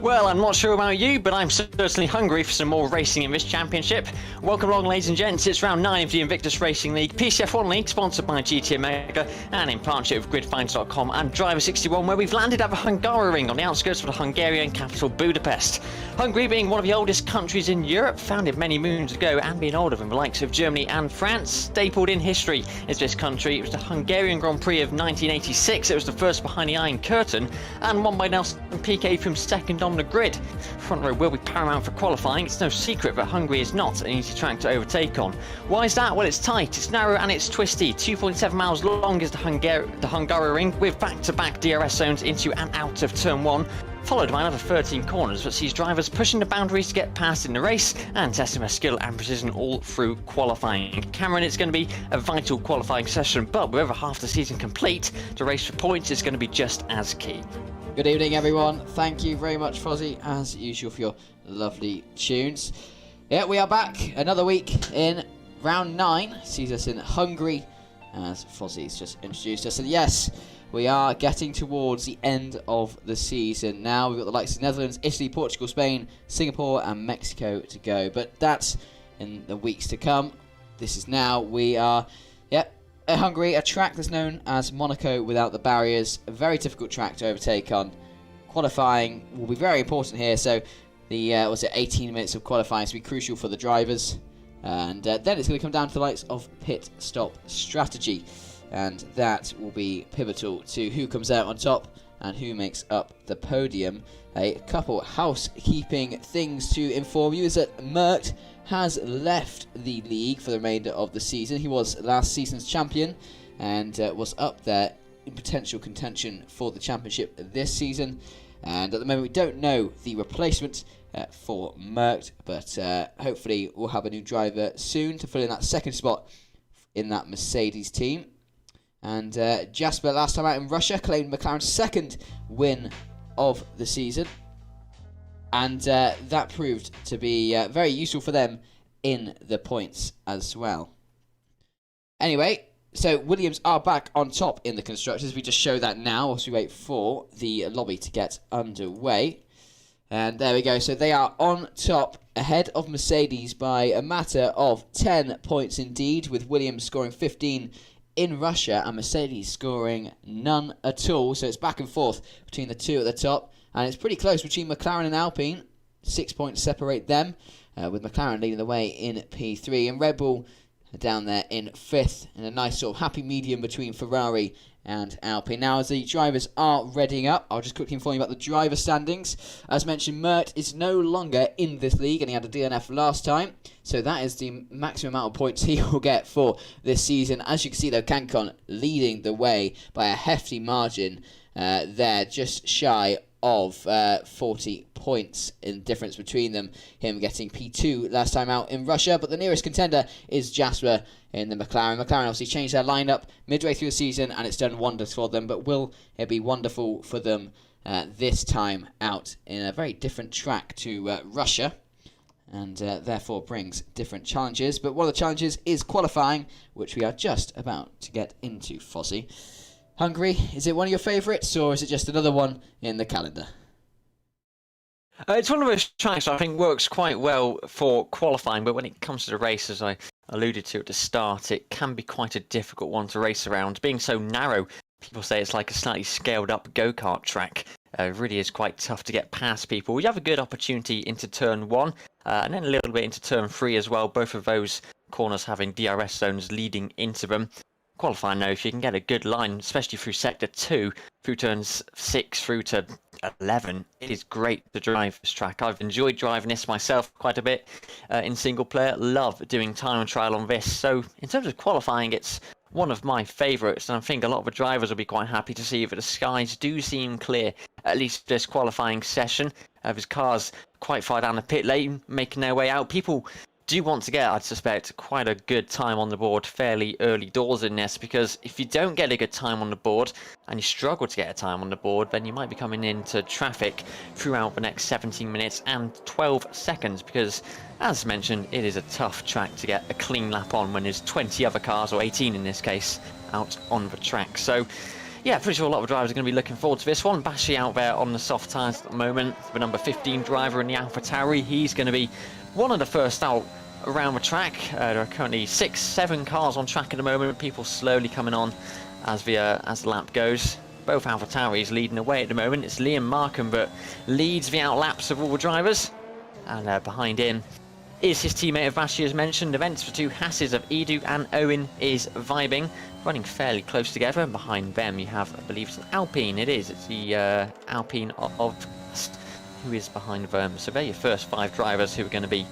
Well, I'm not sure about you, but I'm certainly hungry for some more racing in this championship. Welcome along, ladies and gents. It's round 9 of the Invictus Racing League, PC F1 League, sponsored by GT Omega, and in partnership with gridfinds.com and Driver61, where we've landed at the Hungaroring on the outskirts of the Hungarian capital, Budapest. Hungary, being one of the oldest countries in Europe, founded many moons ago, and being older than the likes of Germany and France, stapled in history is this country. It was the Hungarian Grand Prix of 1986. It was the first behind the Iron Curtain, and won by Nelson Piquet from second on the grid. Front row will be paramount for qualifying. It's no secret that Hungary is not an easy track to overtake on. Why is that? Well, it's tight, it's narrow and it's twisty. 2.7 miles long is the Hungaroring, with back-to-back DRS zones into and out of turn 1, followed by another 13 corners that sees drivers pushing the boundaries to get past in the race and testing their skill and precision all through qualifying. Cameron, it's going to be a vital qualifying session, but with over half the season complete, the race for points is going to be just as key. Good evening, everyone. Thank you very much, Fozzy, as usual, for your lovely tunes. Yeah, we are back another week in round 9. Sees us in Hungary, as Fozzy's just introduced us. And yes, we are getting towards the end of the season now. We've got the likes of Netherlands, Italy, Portugal, Spain, Singapore, and Mexico to go. But that's in the weeks to come. This is now. We are, Hungary, a track that's known as Monaco without the barriers. A very difficult track to overtake on. Qualifying will be very important here. So the 18 minutes of qualifying is to be crucial for the drivers. And then it's going to come down to the likes of pit stop strategy. And that will be pivotal to who comes out on top and who makes up the podium. A couple housekeeping things to inform you is that Mert has left the league for the remainder of the season. He was last season's champion and was up there in potential contention for the championship this season. And at the moment we don't know the replacement for Mert, but hopefully we'll have a new driver soon to fill in that second spot in that Mercedes team. And Jasper, last time out in Russia, claimed McLaren's second win of the season. And that proved to be very useful for them in the points as well. Anyway, so Williams are back on top in the Constructors. We just show that now as we wait for the lobby to get underway. And there we go. So they are on top, ahead of Mercedes by a matter of 10 points indeed, with Williams scoring 15 in Russia and Mercedes scoring none at all. So it's back and forth between the two at the top. And it's pretty close between McLaren and Alpine. 6 points separate them, with McLaren leading the way in P3. And Red Bull down there in 5th, in a nice sort of happy medium between Ferrari and Alpine. Now, as the drivers are readying up, I'll just quickly inform you about the driver standings. As mentioned, Mert is no longer in this league, and he had a DNF last time. So that is the maximum amount of points he will get for this season. As you can see, though, Cancon leading the way by a hefty margin there, just shy of 40 points in difference between them, him getting P2 last time out in Russia. But the nearest contender is Jasper in the McLaren. McLaren obviously changed their lineup midway through the season and it's done wonders for them, but will it be wonderful for them this time out in a very different track to Russia, and therefore brings different challenges. But one of the challenges is qualifying, which we are just about to get into, Fozzy. Hungary, is it one of your favourites, or is it just another one in the calendar? It's one of those tracks I think works quite well for qualifying, but when it comes to the race, as I alluded to at the start, it can be quite a difficult one to race around. Being so narrow, people say it's like a slightly scaled up go-kart track. It really is quite tough to get past people. You have a good opportunity into turn 1, and then a little bit into turn 3 as well, both of those corners having DRS zones leading into them. Qualifying, though, if you can get a good line, especially through sector 2, through turns 6 through to 11, it is great to drive this track. I've enjoyed driving this myself quite a bit in single player. Love doing time and trial on this. So in terms of qualifying, it's one of my favourites, and I think a lot of the drivers will be quite happy to see that the skies do seem clear, at least this qualifying session. There's cars quite far down the pit lane making their way out. People do want to get, I'd suspect, quite a good time on the board fairly early doors in this, because if you don't get a good time on the board and you struggle to get a time on the board, then you might be coming into traffic throughout the next 17 minutes and 12 seconds, because as mentioned, it is a tough track to get a clean lap on when there's 20 other cars, or 18 in this case, out on the track. So yeah, pretty sure a lot of drivers are going to be looking forward to this one. Bashi out there on the soft tyres at the moment. The number 15 driver in the AlphaTauri. He's going to be one of the first out around the track. There are currently 6-7 cars on track at the moment. People slowly coming on as the lap goes. Both AlphaTauris leading the way at the moment. It's Liam Markham that leads the outlaps of all the drivers. And behind him is his teammate of Bashi, as mentioned. Events for 2 Hasses of Edu and Owen is vibing, running fairly close together. And behind them you have, I believe it's an Alpine. It is. It's the Alpine of who is behind them. So they're your first 5 drivers who are going to be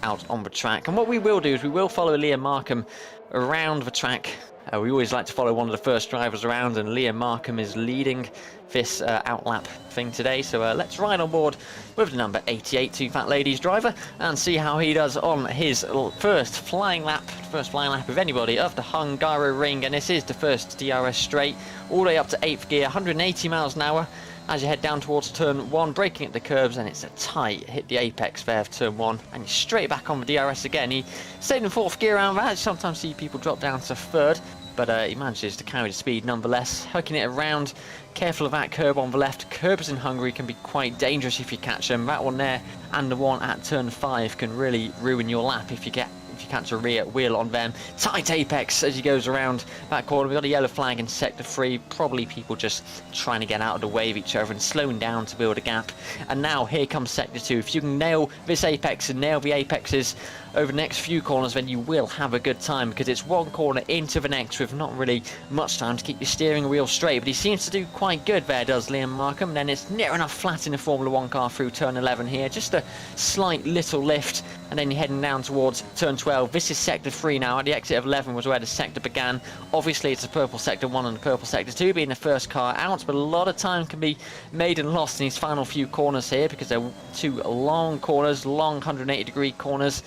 out on the track. And what we will do is we will follow Liam Markham around the track. We always like to follow one of the first drivers around, and Liam Markham is leading this outlap thing today. So let's ride on board with the number 88 Two Fat Ladies driver and see how he does on his first flying lap of anybody of the Hungaroring. And this is the first DRS straight, all the way up to 8th gear, 180 miles an hour. As you head down towards turn 1, braking at the curbs, and it's a tight hit the apex there of turn 1, and you're straight back on the DRS again. He stayed in 4th gear around that. You sometimes see people drop down to 3rd, but he manages to carry the speed nonetheless, hooking it around. Careful of that curb on the left. Curbs in Hungary can be quite dangerous if you catch them. That one there and the one at turn 5 can really ruin your lap if you catch a rear wheel on them. Tight apex as he goes around that corner. We've got a yellow flag in sector 3. Probably people just trying to get out of the way of each other and slowing down to build a gap. And now here comes sector 2. If you can nail this apex and nail the apexes over the next few corners, then you will have a good time, because it's one corner into the next with not really much time to keep your steering wheel straight. But he seems to do quite good there, does Liam Markham. Then it's near enough flat in the Formula 1 car through turn 11 here. Just a slight little lift, and then you're heading down towards turn 12. This is sector 3 now. At the exit of 11 was where the sector began. Obviously it's a purple sector 1 and a purple sector 2 being the first car out, but a lot of time can be made and lost in these final few corners here, because they're 2 long corners, long 180-degree corners.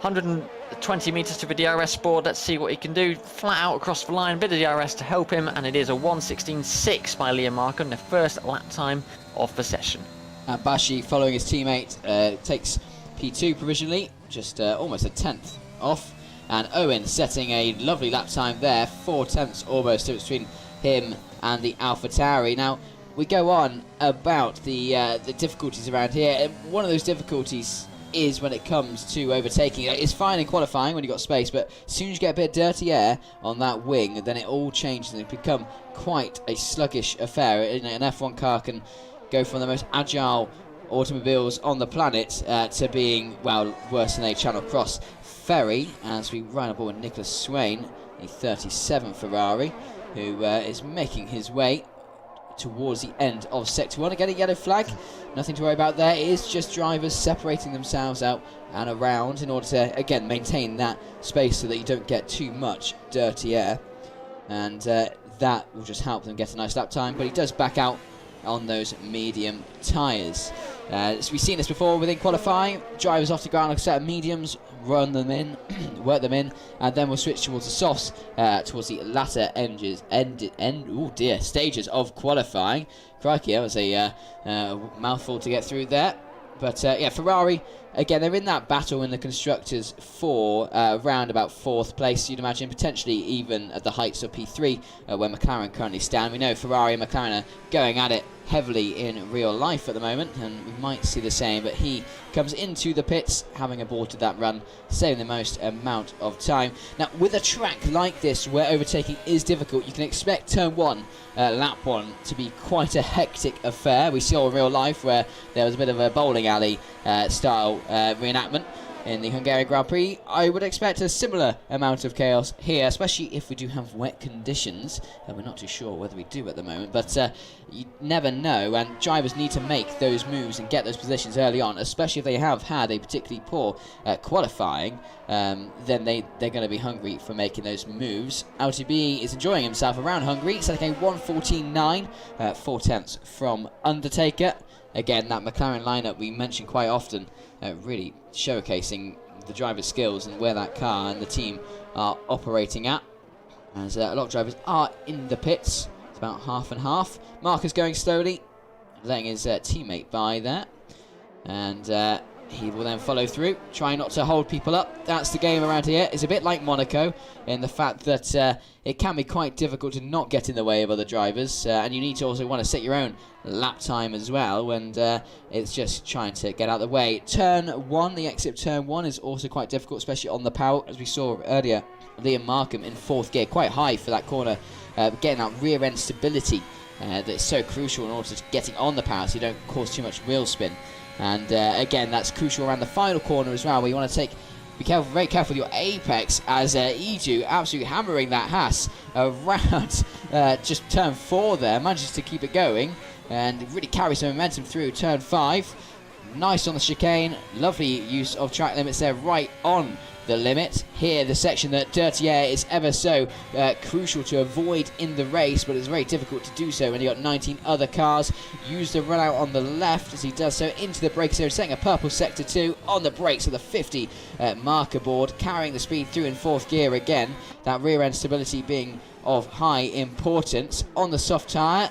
120 metres to the DRS board. Let's see what he can do. Flat out across the line, bit of DRS to help him, and it is a 1:16.6 by Liam Markham, the first lap time of the session. Bashi, following his teammate, takes P2 provisionally, just almost a 10th off. And Owen setting a lovely lap time there, 4/10 almost between him and the AlphaTauri. Now, we go on about the difficulties around here, and one of those difficulties is when it comes to overtaking. It's fine in qualifying when you've got space, but as soon as you get a bit of dirty air on that wing, then it all changes and it becomes quite a sluggish affair. An F1 car can go from the most agile automobiles on the planet to being, well, worse than a Channel Cross ferry, as we ride aboard with Nicholas Swain, a 37 Ferrari, who is making his way towards the end of sector 1. Again, a yellow flag, nothing to worry about there. It is just drivers separating themselves out and around in order to, again, maintain that space so that you don't get too much dirty air, and that will just help them get a nice lap time. But he does back out on those medium tyres. So we've seen this before within qualifying. Drivers off the ground on a set of mediums, run them in, work them in, and then we'll switch towards the softs towards the latter stages of qualifying. Crikey, that was a mouthful to get through there. But yeah, Ferrari, again, they're in that battle in the Constructors for around about 4th place, you'd imagine, potentially even at the heights of P3 where McLaren currently stand. We know Ferrari and McLaren are going at it heavily in real life at the moment, and we might see the same, but he comes into the pits having aborted that run, saving the most amount of time. Now, with a track like this where overtaking is difficult, you can expect turn 1, lap 1, to be quite a hectic affair. We saw in real life where there was a bit of a bowling alley style reenactment in the Hungarian Grand Prix. I would expect a similar amount of chaos here, especially if we do have wet conditions. We're not too sure whether we do at the moment, but you never know, and drivers need to make those moves and get those positions early on, especially if they have had a particularly poor qualifying. Then they're going to be hungry for making those moves. LTB is enjoying himself around Hungary, setting a 1:14.9, 4/10 from Undertaker. Again, that McLaren lineup we mention quite often, really showcasing the driver's skills and where that car and the team are operating at. As a lot of drivers are in the pits. It's about half and half. Mark is going slowly, letting his teammate by there. And he will then follow through, trying not to hold people up. That's the game around here. It's a bit like Monaco in the fact that it can be quite difficult to not get in the way of other drivers, and you need to also want to set your own lap time as well, and it's just trying to get out of the way. Turn 1, the exit turn 1 is also quite difficult, especially on the power, as we saw earlier. Liam Markham in 4th gear, quite high for that corner, getting that rear end stability that's so crucial in order to getting on the power so you don't cause too much wheel spin. And again, that's crucial around the final corner as well, where you want to be careful, very careful with your apex, as Edu absolutely hammering that Haas around just turn 4 there, manages to keep it going and really carries some momentum through turn 5. Nice on the chicane, lovely use of track limits there, right on the limit. Here, the section that Dirty Air is ever so crucial to avoid in the race, but it's very difficult to do so when you've got 19 other cars. Use the run out on the left as he does so into the brakes area, setting a purple sector 2 on the brakes of the 50 marker board, carrying the speed through in 4th gear again. That rear end stability being of high importance. On the soft tyre,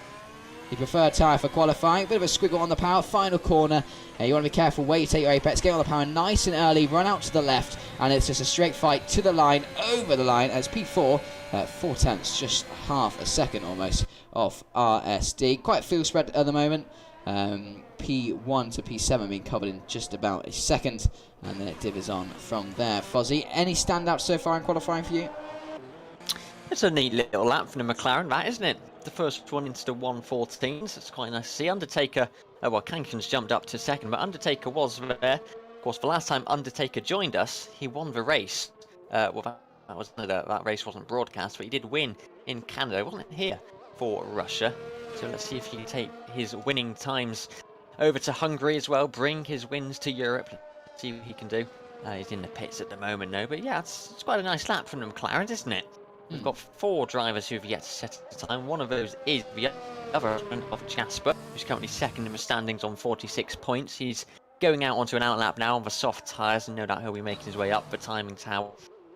the preferred tyre for qualifying. Bit of a squiggle on the power, final corner. You want to be careful where you take your apex. Get on the power nice and early, run out to the left, and it's just a straight fight to the line, over the line, as P4, 4 tenths, just half a second almost, off RSD. Quite field spread at the moment. P1 to P7 being covered in just about a second, and then it divvies on from there. Fozzy, any standouts so far in qualifying for you? It's a neat little lap from the McLaren, that, isn't it? The first one into the 114s. It's quite nice to see. Undertaker, well, Kankin's jumped up to second, but Undertaker was there. Of course, the last time Undertaker joined us, he won the race. Well, that race wasn't broadcast, but he did win in Canada. He wasn't here for Russia. So let's see if he can take his winning times over to Hungary as well, bring his wins to Europe, see what he can do. He's in the pits at the moment, though. But yeah, it's quite a nice lap from the McLaren, isn't it? We've got 4 drivers who've yet to set a time. One of those is the other of Jasper, who's currently second in the standings on 46 points. He's going out onto an outlap now on the soft tyres, and no doubt he'll be making his way up the timing tower.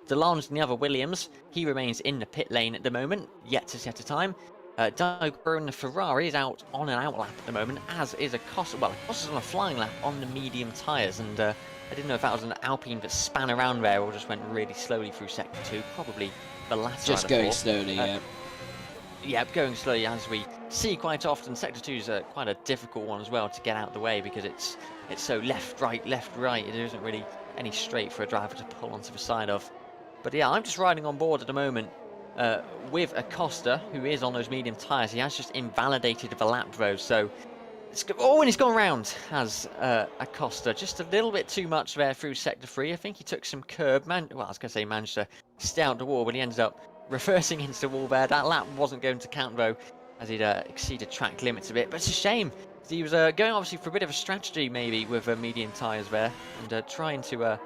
DeLange and the other Williams, he remains in the pit lane at the moment, yet to set a time. Diago and the Ferrari is out on an outlap at the moment, as is Acosta. Well, Acosta's on a flying lap on the medium tyres, and I didn't know if that was an Alpine that span around there or just went really slowly through sector 2. Probably the latter. Just going slowly, yeah. Yeah, going slowly, as we see quite often. Sector 2 is quite a difficult one as well to get out of the way, because it's so left, right. There isn't really any straight for a driver to pull onto the side of. But yeah, I'm just riding on board at the moment with Acosta, who is on those medium tyres. He has just invalidated the lap though, so and he's gone round, has Acosta. Just a little bit too much there through sector 3. I think he took some curb. Well, I was going to say managed to stay out the wall, but he ended up reversing into the wall there. That lap wasn't going to count though, as he'd exceeded track limits a bit. But it's a shame. He was going obviously for a bit of a strategy maybe with medium tyres there, and trying to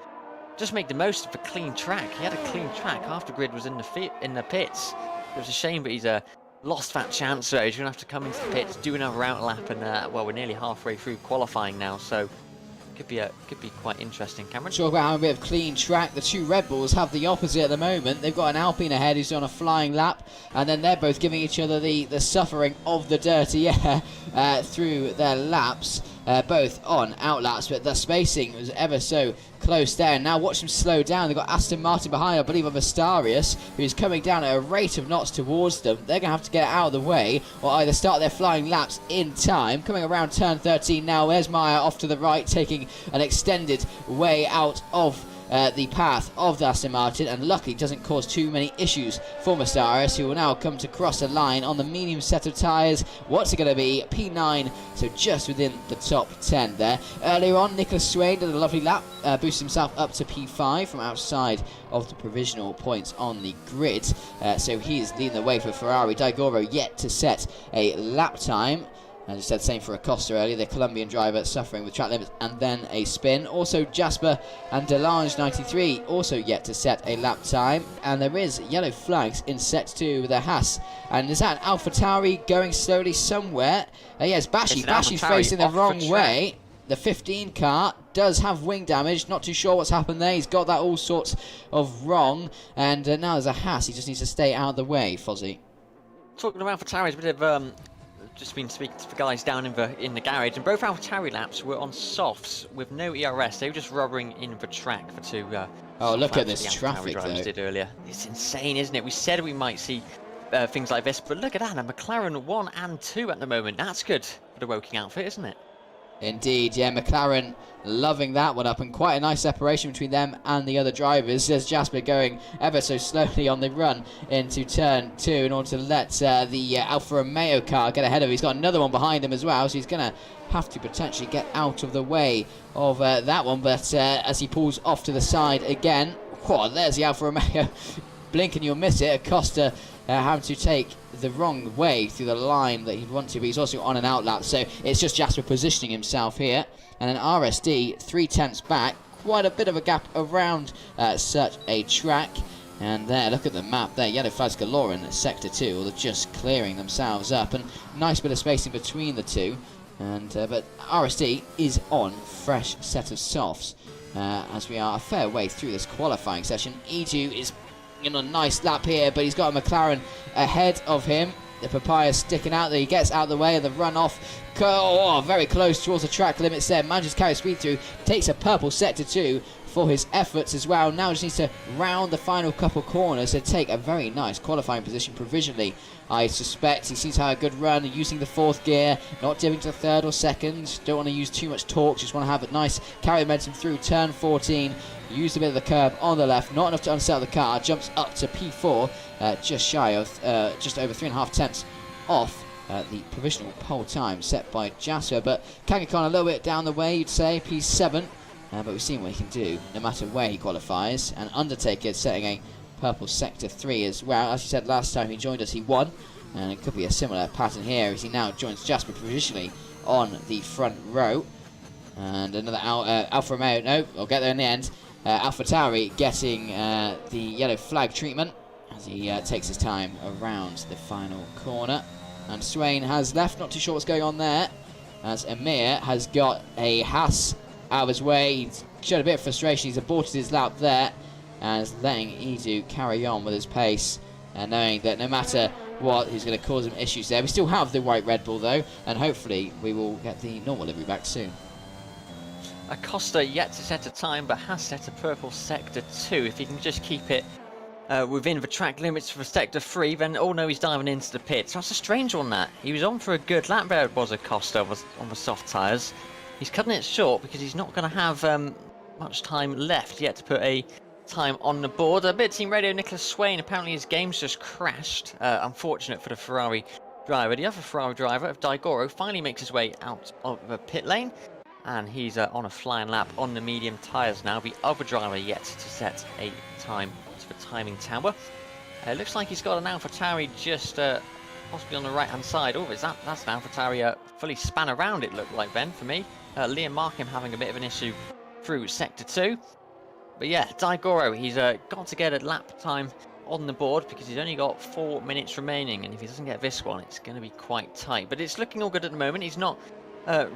just make the most of a clean track. He had a clean track. Half the grid was in the pits. It was a shame, but he's lost that chance. So he's going to have to come into the pits, do another outlap, and well, we're nearly halfway through qualifying now, so could be quite interesting. Cameron? Talk about having a bit of clean track. The 2 Red Bulls have the opposite at the moment. They've got an Alpine ahead who's on a flying lap, and then they're both giving each other the suffering of the dirty air through their laps. Both on outlaps, but the spacing was ever so close there. And now watch them slow down. They've got Aston Martin behind, I believe, of Astarius, who's coming down at a rate of knots towards them. They're going to have to get out of the way, or either start their flying laps in time. Coming around turn 13 now, there's Meyer off to the right, taking an extended way out of the path of the Aston Martin, and luckily doesn't cause too many issues for Mastaris, who will now come to cross the line on the medium set of tyres. What's it going to be? P9, so just within the top 10 there. Earlier on, Nicholas Swain did a lovely lap, boosted himself up to P5 from outside of the provisional points on the grid, so he is leading the way for Ferrari. Daigoro yet to set a lap time. As I said, same for Acosta earlier, the Colombian driver suffering with track limits and then a spin. Also Jasper and Delange 93 also yet to set a lap time. And there is yellow flags in set 2 with a Haas. And is that AlphaTauri going slowly somewhere? Yes, Bashi. Bashi's facing the wrong way. The 15 car does have wing damage. Not too sure what's happened there. He's got that all sorts of wrong. And now there's a Haas. He just needs to stay out of the way, Fozzy. Talking about AlphaTauri's a bit of just been speaking to the guys down in the garage, and both AlphaTauri laps were on softs with no ERS. They were just rubbering in the track for two. Oh, look at this the traffic, drivers though. did earlier. It's insane, isn't it? We said we might see things like this, but look at that, a McLaren 1 and 2 at the moment. That's good for the Woking outfit, isn't it? Indeed, yeah, McLaren loving that one up, and quite a nice separation between them and the other drivers. There's Jasper going ever so slowly on the run into turn 2 in order to let the Alfa Romeo car get ahead of him. He's got another one behind him as well, so he's going to have to potentially get out of the way of that one. But as he pulls off to the side again, whoa, there's the Alfa Romeo. Blink and you'll miss it. Acosta having to take the wrong way through the line that he'd want to, but he's also on an outlap, so it's just Jasper positioning himself here. And then RSD 3/10 back, quite a bit of a gap around such a track. And there, look at the map there, yellow flags galore in sector 2, or they're just clearing themselves up, and nice bit of spacing between the two. And but RSD is on fresh set of softs as we are a fair way through this qualifying session. Edu is in a nice lap here, but he's got a McLaren ahead of him. The Papaya sticking out there. He gets out of the way of the runoff. Oh, very close towards the track limits there. Manages to carry speed through. Takes a purple sector 2 for his efforts as well. Now just needs to round the final couple corners to take a very nice qualifying position provisionally. I suspect he seems to have a good run using the 4th gear, not dipping to 3rd or 2nd. Don't want to use too much torque, just want to have a nice carry momentum through turn 14. Used a bit of the curb on the left, not enough to unsettle the car. Jumps up to P4, just shy of, just over 3.5 off the provisional pole time set by Jasper. But Kangakan a little bit down the way, you'd say, P7. But we've seen what he can do no matter where he qualifies. And Undertaker setting a purple sector 3 as well. As you said last time he joined us, he won. And it could be a similar pattern here as he now joins Jasper provisionally on the front row. And another Alfa Romeo, no, we'll get there in the end. AlphaTauri getting the yellow flag treatment as he takes his time around the final corner. And Swain has left, not too sure what's going on there, as Emir has got a Haas out of his way. He's showed a bit of frustration, he's aborted his lap there, and is letting Edu carry on with his pace, and knowing that no matter what, he's going to cause him issues there. We still have the white Red Bull though, and hopefully we will get the normal livery back soon. Acosta yet to set a time, but has set a purple sector 2. If he can just keep it within the track limits for sector 3, then oh no, he's diving into the pits. That's a strange one, that. He was on for a good lap there, was Acosta, on the soft tyres. He's cutting it short because he's not going to have much time left yet to put a time on the board. A bit of team radio, Nicholas Swain, apparently his game's just crashed. Unfortunate for the Ferrari driver. The other Ferrari driver, Daigoro, finally makes his way out of the pit lane. And he's on a flying lap on the medium tyres now. The other driver yet to set a time to the timing tower. It looks like he's got an AlphaTauri just possibly on the right hand side. Oh, that's an AlphaTauri fully span around, it looked like then for me. Liam Markham having a bit of an issue through sector 2. But yeah, Daigoro, he's got to get a lap time on the board because he's only got 4 minutes remaining. And if he doesn't get this one, it's going to be quite tight. But it's looking all good at the moment. He's not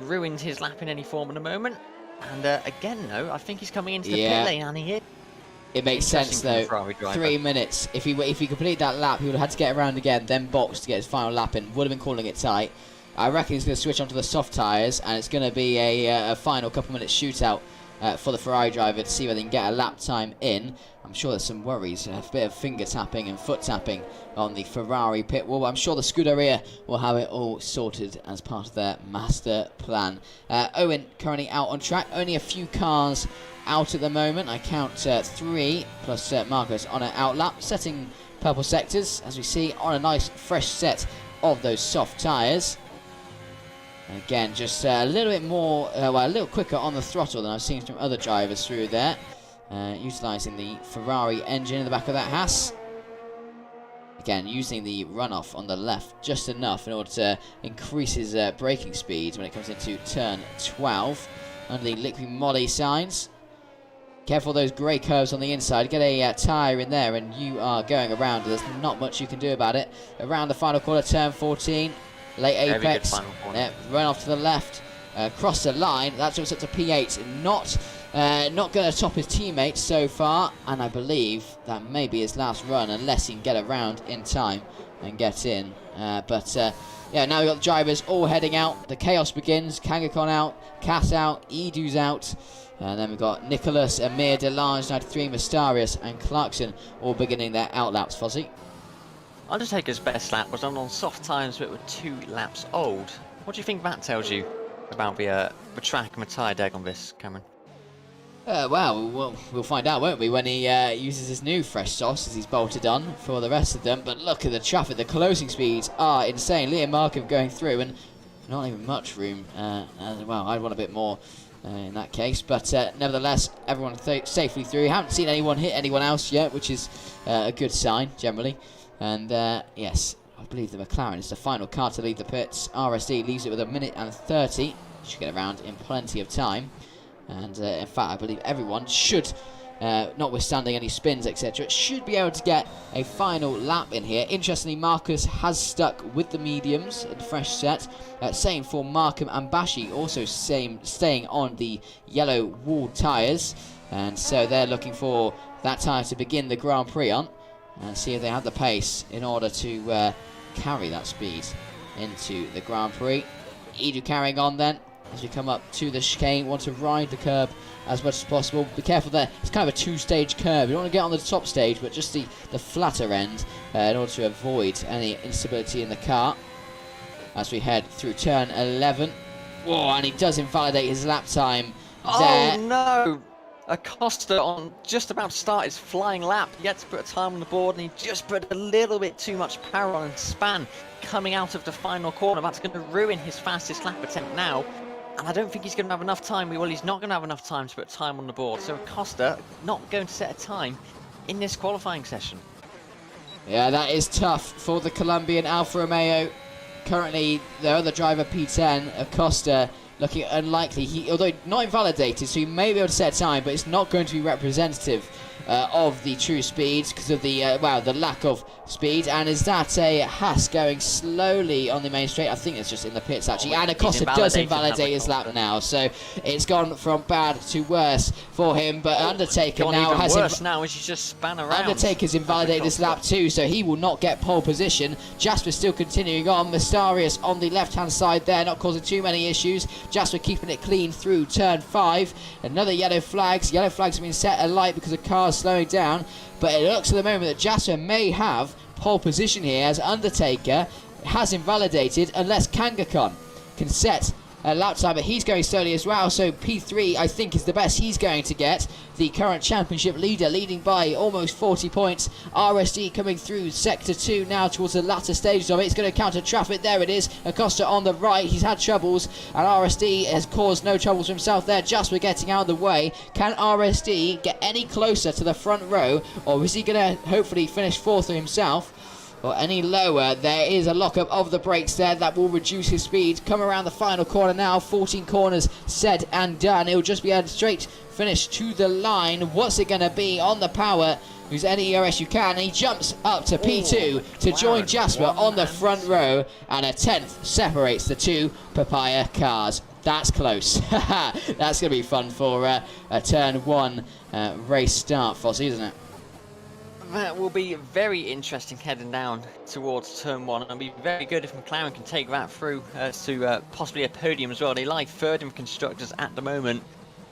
ruined his lap in any form at the moment. And again, though, I think he's coming into the pit lane, and he is. It makes sense though. 3 minutes. If he completed that lap, he would have had to get around again, then box to get his final lap in. Would have been calling it tight. I reckon he's going to switch onto the soft tyres, and it's going to be a final couple minutes shootout for the Ferrari driver to see whether he can get a lap time in. I'm sure there's some worries, a bit of finger tapping and foot tapping on the Ferrari pit wall. I'm sure the Scuderia will have it all sorted as part of their master plan. Owen currently out on track, only a few cars out at the moment. I count 3 plus Marcos on an outlap, setting purple sectors as we see on a nice fresh set of those soft tyres. Again, just a little bit more, a little quicker on the throttle than I've seen from other drivers through there. Utilising the Ferrari engine in the back of that Haas. Again, using the runoff on the left just enough in order to increase his braking speed when it comes into turn 12. Under the liquid moly signs. Careful those grey curves on the inside. Get a tyre in there and you are going around. There's not much you can do about it. Around the final corner, turn 14. Late apex. Run off to the left. Cross the line. That's what's up to P8. Not going to top his teammates so far. And I believe that may be his last run unless he can get around in time and get in. But yeah, now we've got the drivers all heading out. The chaos begins. Kangaskhan out, Cass out, Edu's out. And then we've got Nicholas, Amir, Delange, 93, Mystarius, and Clarkson all beginning their outlaps. Fozzy. Undertaker's best lap was on soft tyres, but were 2 laps old. What do you think that tells you about the track and the tyre deg on this, Cameron? Well, we'll find out, won't we, when he uses his new fresh sauce as he's bolted on for the rest of them. But look at the traffic. The closing speeds are insane. Liam Markham going through, and not even much room. Well, I'd want a bit more in that case. But nevertheless, everyone safely through. Haven't seen anyone hit anyone else yet, which is a good sign, generally. And yes, I believe the McLaren is the final car to leave the pits. RSD leaves it with 1 minute and 30. Should get around in plenty of time. And in fact, I believe everyone should, notwithstanding any spins, etc., should be able to get a final lap in here. Interestingly, Marcus has stuck with the mediums in the fresh set. Same for Markham and Bashi, also staying on the yellow wall tyres. And so they're looking for that tyre to begin the Grand Prix on. And see if they have the pace in order to carry that speed into the Grand Prix. Edu carrying on then. As we come up to the chicane, want to ride the curb as much as possible. Be careful there, it's kind of a 2-stage curb. You don't want to get on the top stage, but just the flatter end in order to avoid any instability in the car. As we head through turn 11. Whoa, and he does invalidate his lap time there. Oh no! Acosta on just about to start his flying lap. He had to put a time on the board, and he just put a little bit too much power on and span coming out of the final corner. That's going to ruin his fastest lap attempt now. And I don't think he's going to have enough time. Well, he's not going to have enough time to put time on the board. So Acosta not going to set a time in this qualifying session. Yeah, that is tough for the Colombian Alfa Romeo. Currently, the other driver, P10, Acosta, looking unlikely. Although not invalidated, so he may be able to set a time, but it's not going to be representative of the true speeds because of the the lack of speed. And is that a Haas going slowly on the main straight? I think it's just in the pits actually. And Acosta does invalidate his lap now, so it's gone from bad to worse for him. But Undertaker now has worse now as you just span around. Undertaker's invalidated his lap too, so he will not get pole position. Jasper still continuing on. Mystarius on the left-hand side there, not causing too many issues. Jasper keeping it clean through turn 5. Another yellow flags. Yellow flags have been set alight because the car's slowing down. But it looks at the moment that Jasper may have pole position here as Undertaker has invalidated unless Kangaskhan can set a lap time, but he's going slowly as well. So P3 I think is the best he's going to get. The current championship leader leading by almost 40 points. RSD coming through sector 2 now towards the latter stages of it. It's going to counter traffic. There it is. Acosta on the right. He's had troubles and RSD has caused no troubles for himself there. Just for getting out of the way. Can RSD get any closer to the front row, or is he going to hopefully finish 4th for himself? Or any lower? There is a lockup of the brakes there that will reduce his speed. Come around the final corner now. 14 corners said and done. It'll just be a straight finish to the line. What's it going to be on the power? Use any ERS you can. And he jumps up to P2 to join Jasper on the front row. And a 10th separates the two Papaya cars. That's close. That's going to be fun for a turn 1 race start, Fozzy, isn't it? That will be very interesting heading down towards turn 1. It'll be very good if McLaren can take that through to possibly a podium as well. They lie 3rd in constructors at the moment.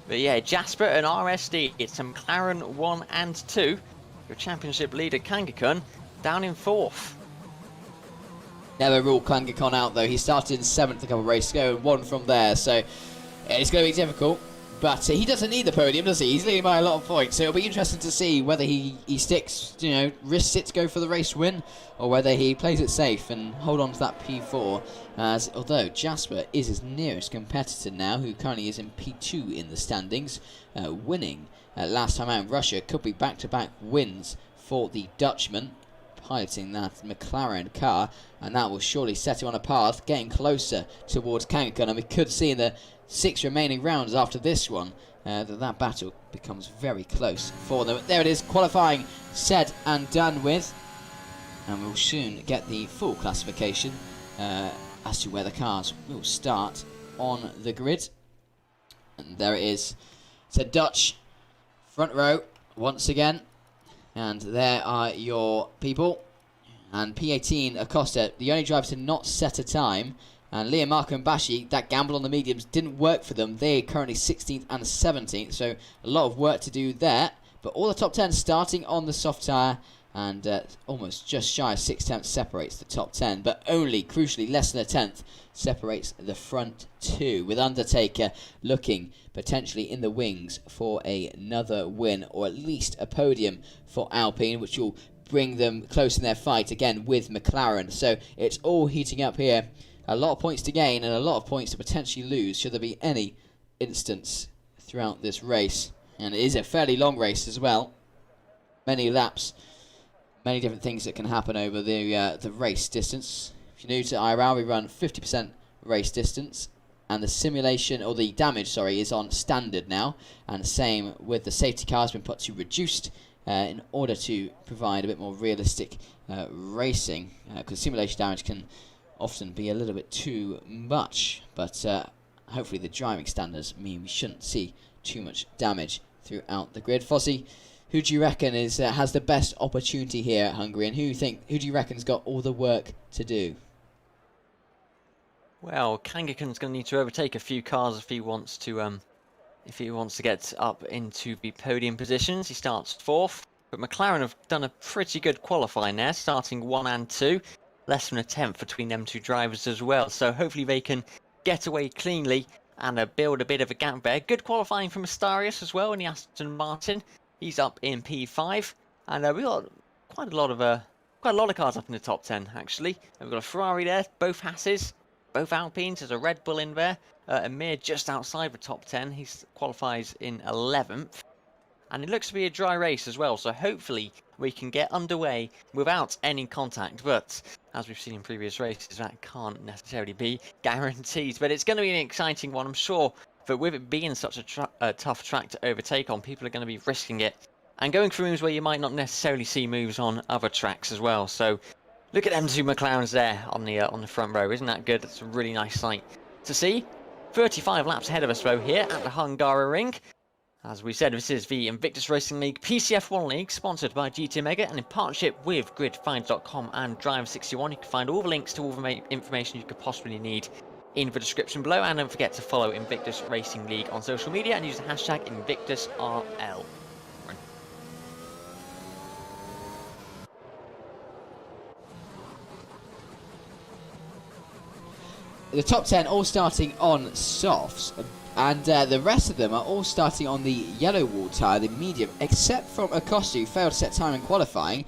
But yeah, Jasper and RSD, it's a McLaren 1 and 2. Your championship leader Kangaskhan down in 4th. Never ruled Kangaskhan out though. He started in 7th a couple of races ago and won from there. So it's going to be difficult. But he doesn't need the podium, does he? He's leading by a lot of points. So it'll be interesting to see whether he sticks, risks it to go for the race win, or whether he plays it safe and hold on to that P4. Although Jasper is his nearest competitor now, who currently is in P2 in the standings, winning last time out in Russia. Could be back-to-back wins for the Dutchman, piloting that McLaren car, and that will surely set him on a path, getting closer towards Kangaskhan. And we could see in the 6 remaining rounds after this one that battle becomes very close for them. There it is, qualifying said and done with, and we'll soon get the full classification as to where the cars will start on the grid. And there it is. It's a Dutch front row once again, and there are your people And P18 Acosta, the only driver to not set a time. And Liam, Marco and Bashi, that gamble on the mediums didn't work for them. They're currently 16th and 17th, so a lot of work to do there. But all the top 10 starting on the soft tyre, and almost just shy of 6/10 separates the top 10, but only, crucially, less than a tenth separates the front two, with Undertaker looking potentially in the wings for another win, or at least a podium for Alpine, which will bring them close in their fight again with McLaren. So it's all heating up here. A lot of points to gain and a lot of points to potentially lose should there be any instance throughout this race. And it is a fairly long race as well. Many laps, many different things that can happen over the race distance. If you're new to IRL, we run 50% race distance, and the simulation, or the damage, sorry, is on standard now. And the same with the safety car has been put to reduced in order to provide a bit more realistic racing, because simulation damage can often be a little bit too much, but hopefully the driving standards mean we shouldn't see too much damage throughout the grid. Fozzy, who do you reckon has the best opportunity here at Hungary, and who do you reckon's got all the work to do? Well, Kangakan's going to need to overtake a few cars if he wants to get up into the podium positions. He starts 4th, but McLaren have done a pretty good qualifying there, starting 1 and 2. Less than a tenth between them two drivers as well, so hopefully they can get away cleanly and build a bit of a gap there. Good qualifying from Astarias as well in the Aston Martin. He's up in P5, and we've got quite a lot of cars up in the top 10 actually. We've got a Ferrari there, both Hasses, both Alpines. There's a Red Bull in there. Amir just outside the top 10. He qualifies in 11th. And it looks to be a dry race as well, so hopefully we can get underway without any contact. But as we've seen in previous races, that can't necessarily be guaranteed. But it's going to be an exciting one, I'm sure. But with it being such a tough track to overtake on, people are going to be risking it and going for moves where you might not necessarily see moves on other tracks as well. So look at them two McLarens there on the front row. Isn't that good? It's a really nice sight to see. 35 laps ahead of us though here at the Hungaroring. As we said, this is the Invictus Racing League PC F1 League, sponsored by GT Mega and in partnership with gridfind.com and Drive61. You can find all the links to all the information you could possibly need in the description below. And don't forget to follow Invictus Racing League on social media and use the hashtag InvictusRL. The top 10 all starting on softs, and the rest of them are all starting on the yellow wall tyre, the medium, except from Acosta, who failed to set time in qualifying.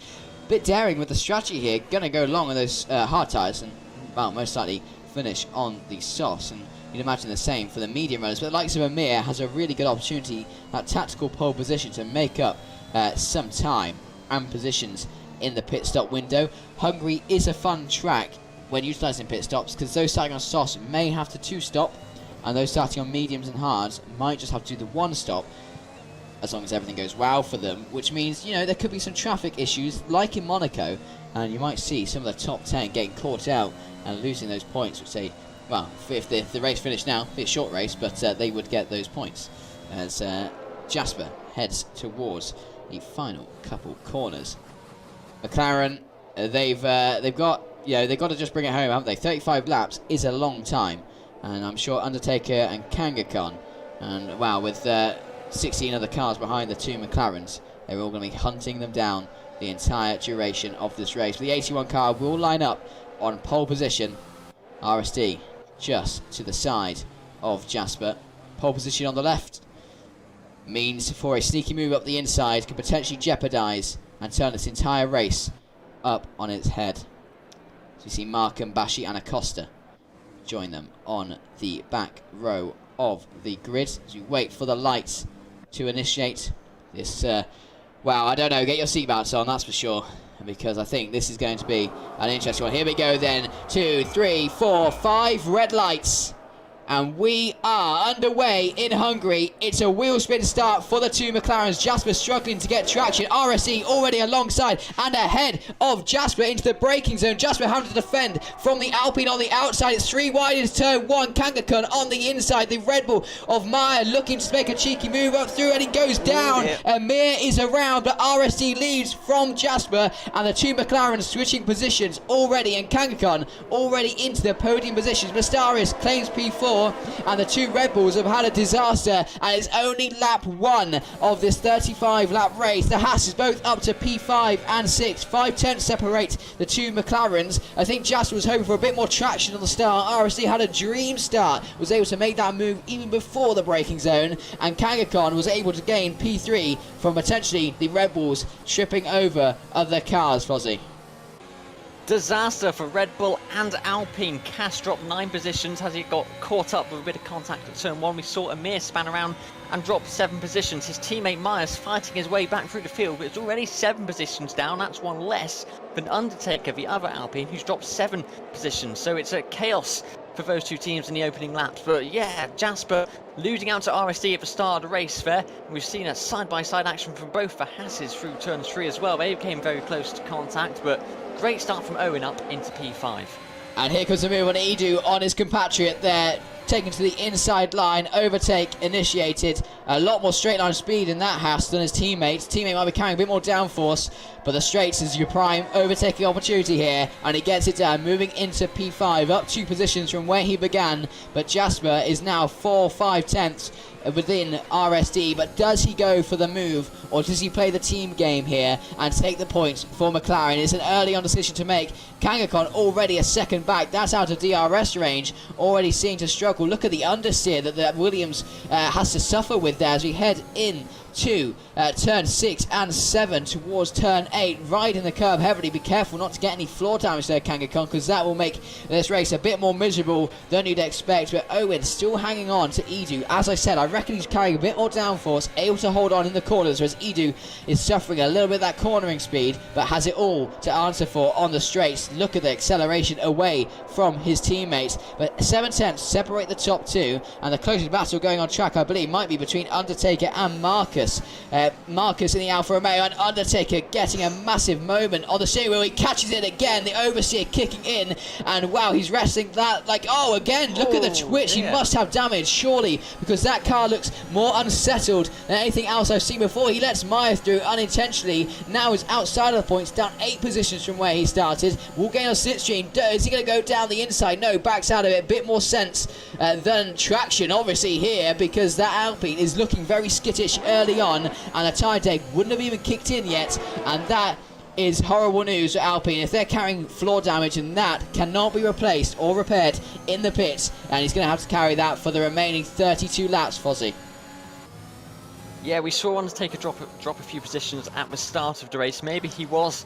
Bit daring with the strategy here, going to go long on those hard tyres and, well, most likely finish on the softs. And you'd imagine the same for the medium runners, but the likes of Amir has a really good opportunity at tactical pole position to make up some time and positions in the pit stop window. Hungary is a fun track when utilising pit stops, because those starting on softs may have to 2-stop, and those starting on mediums and hards might just have to do the 1-stop, as long as everything goes well for them, which means, you know, there could be some traffic issues like in Monaco, and you might see some of the top 10 getting caught out and losing those points, which they, well, if the race finished now, it'd be a short race, but they would get those points as Jasper heads towards the final couple corners. McLaren, they've got to just bring it home, haven't they? 35 laps is a long time, and I'm sure Undertaker and Kangakan, and wow, with 16 other cars behind the two McLarens, they're all going to be hunting them down the entire duration of this race. The 81 car will line up on pole position. RSD just to the side of Jasper. Pole position on the left means for a sneaky move up the inside could potentially jeopardise and turn this entire race up on its head. So you see Mark and Bashi and Acosta join them on the back row of the grid as we wait for the lights to initiate this. Well, I don't know, get your seatbelts on, that's for sure, because I think this is going to be an interesting one. Here we go then, 2, 3, 4, 5 red lights And we are underway in Hungary. It's a wheel spin start for the two McLarens. Jasper struggling to get traction. RSE already alongside and ahead of Jasper into the braking zone. Jasper having to defend from the Alpine on the outside. It's 3 wide into turn 1. Kangaskhan on the inside. The Red Bull of Meyer looking to make a cheeky move up through, and he goes down. Amir is around, but RSE leads from Jasper, and the two McLarens switching positions already, and Kangaskhan already into the podium positions. Mysterious claims P4. And the two Red Bulls have had a disaster, and it's only lap 1 of this 35 lap race. The Haas is both up to P5 and 6. 5/10 separate the two McLarens. I think Jasper was hoping for a bit more traction on the start. RSC had a dream start, was able to make that move even before the braking zone, and Kangaskhan was able to gain P3 from potentially the Red Bulls tripping over other cars. Fozzy. Disaster for Red Bull and Alpine. Cash dropped 9 positions as he got caught up with a bit of contact at turn 1. We saw Amir span around and drop 7 positions. His teammate Myers fighting his way back through the field, but it's already 7 positions down. That's 1 less than Undertaker, the other Alpine, who's dropped 7 positions. So it's a chaos for those two teams in the opening laps. But yeah, Jasper losing out to RSD at the start of the race there. We've seen a side-by-side action from both the Hasses through turn 3 as well. They came very close to contact, but great start from Owen up into P5. And here comes a move on Edu on his compatriot there, taken to the inside line. Overtake initiated. A lot more straight line speed in that Haas than his teammates. Teammate might be carrying a bit more downforce, but the straights is your prime overtaking opportunity here, and he gets it down, moving into P5, up 2 positions from where he began. But Jasper is now 4/5 tenths within RSD, but does he go for the move, or does he play the team game here and take the points for McLaren? It's an early on decision to make. Kangaskhan already a second back. That's out of DRS range, already seeing to struggle. Look at the understeer that Williams has to suffer with there as we head in to turn 6 and 7 towards turn 8, riding the curb heavily. Be careful not to get any floor damage there, Kangaskhan, because that will make this race a bit more miserable than you'd expect. But Owen still hanging on to Edu. As I said, I reckon he's carrying a bit more downforce, able to hold on in the corners, whereas Edu is suffering a little bit of that cornering speed, but has it all to answer for on the straights. Look at the acceleration away from his teammates. But 7 tenths separate the top 2, and the closest battle going on track, I believe, might be between Undertaker and Marcus. Marcus in the Alfa Romeo, and Undertaker getting a massive moment on the steering wheel. He catches it again, the oversteer kicking in, and wow, he's wrestling that like, oh, again, look at the twitch. He must have damage, surely, because that car looks more unsettled than anything else I've seen before. He lets Meyer through unintentionally, now is outside of the points, down 8 positions from where he started. Will gain on slipstream. Is he going to go down the inside? No, backs out of it. A bit more sense than traction, obviously, here, because that Alpine is looking very skittish early on, and the tyre deck wouldn't have even kicked in yet, and that is horrible news for Alpine. If they're carrying floor damage, and that cannot be replaced or repaired in the pits, and he's going to have to carry that for the remaining 32 laps, Fozzy. Yeah, we saw Undertaker drop a few positions at the start of the race. Maybe he was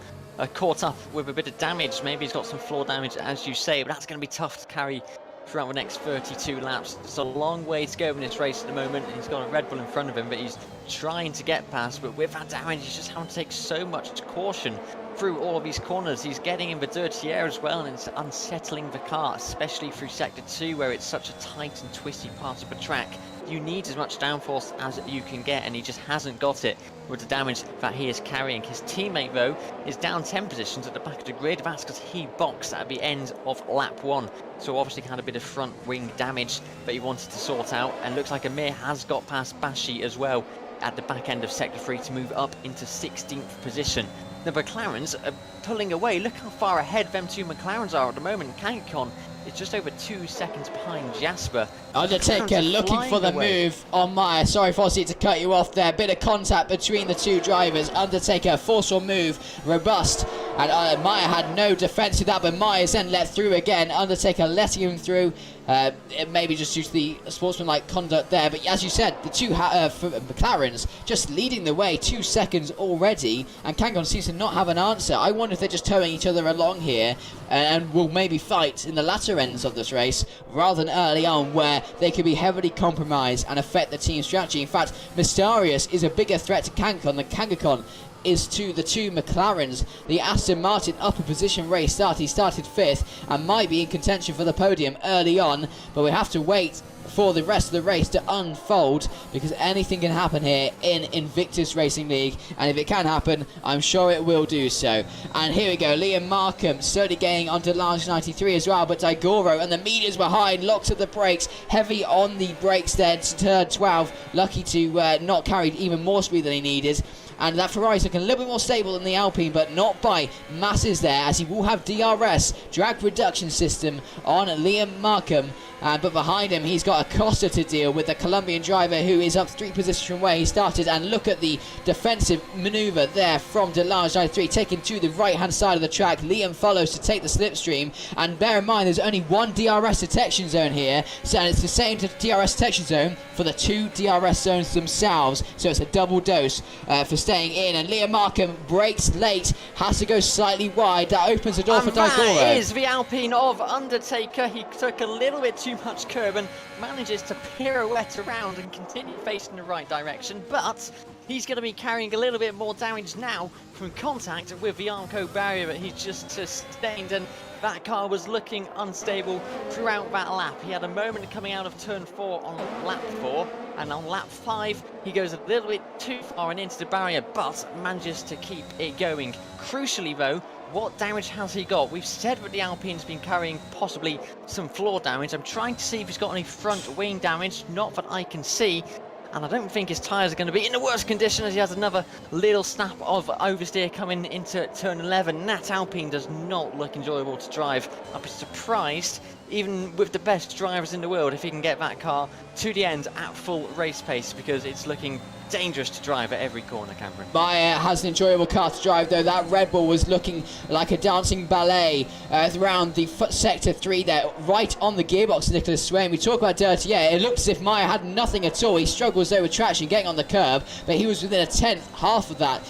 caught up with a bit of damage. Maybe he's got some floor damage, as you say, but that's going to be tough to carry throughout the next 32 laps. It's a long way to go in this race at the moment. He's got a Red Bull in front of him, but he's trying to get past. But with that damage, he's just having to take so much caution through all of these corners. He's getting in the dirty air as well, and it's unsettling the car, especially through Sector 2, where it's such a tight and twisty part of the track. You need as much downforce as you can get, and he just hasn't got it with the damage that he is carrying. His teammate, though, is down 10 positions at the back of the grid. That's because he boxed at the end of lap 1. So obviously had a bit of front wing damage that he wanted to sort out. And looks like Amir has got past Bashi as well at the back end of Sector 3 to move up into 16th position. The McLarens are pulling away. Look how far ahead them two McLarens are at the moment. Kangaskhan is just over 2 seconds behind Jasper. Undertaker looking for the move on Meyer. Sorry, Fozzy, to cut you off there. Bit of contact between the two drivers. Undertaker, forceful move, robust. And Meyer had no defense to that, but Meyer's then let through again. Undertaker letting him through. It may be just due to the sportsmanlike conduct there, but as you said, the two McLarens just leading the way, 2 seconds already, and Kangaskhan seems to not have an answer. I wonder if they're just towing each other along here, and will maybe fight in the latter ends of this race, rather than early on, where they could be heavily compromised and affect the team strategy. In fact, Mysterious is a bigger threat to Kangaskhan than Kangaskhan is to the two McLarens. The Aston Martin upper position race start. He started 5th and might be in contention for the podium early on, but we have to wait for the rest of the race to unfold, because anything can happen here in Invictus Racing League, and if it can happen, I'm sure it will do so. And here we go, Liam Markham slowly getting onto Large 93 as well, but Daigoro and the medians behind, locks at the brakes, heavy on the brakes there, turn 12, lucky to not carry even more speed than he needed. And that Ferrari's looking a little bit more stable than the Alpine, but not by masses there, as he will have DRS, drag reduction system, on Liam Markham. But behind him, he's got a Costa to deal with, the Colombian driver who is up 3 positions from where he started. And look at the defensive manoeuvre there from Delange 93, taking to the right-hand side of the track. Liam follows to take the slipstream. And bear in mind, there's only one DRS detection zone here, so it's the same DRS detection zone for the 2 DRS zones themselves. So it's a double dose for staying in. And Liam Markham brakes late, has to go slightly wide. That opens the door for Daigoro. That is the Alpine of Undertaker. He took a little bit too much curb and manages to pirouette around and continue facing the right direction, but he's going to be carrying a little bit more damage now from contact with the Armco barrier that he's just sustained, and that car was looking unstable throughout that lap. He had a moment coming out of turn 4 on lap 4, and on lap 5 he goes a little bit too far and into the barrier, but manages to keep it going. Crucially though, what damage has he got? We've said that the Alpine's been carrying possibly some floor damage. I'm trying to see if he's got any front wing damage, not that I can see. And I don't think his tyres are going to be in the worst condition, as he has another little snap of oversteer coming into turn 11. That Alpine does not look enjoyable to drive. I'd be surprised, even with the best drivers in the world, if he can get that car to the end at full race pace, because it's looking dangerous to drive at every corner, Cameron. Meyer has an enjoyable car to drive, though. That Red Bull was looking like a dancing ballet around the sector 3 there, right on the gearbox of Nicholas Swain. We talk about dirty air. It looks as if Meyer had nothing at all. He struggles though with traction, getting on the curb, but he was within a tenth, half of that,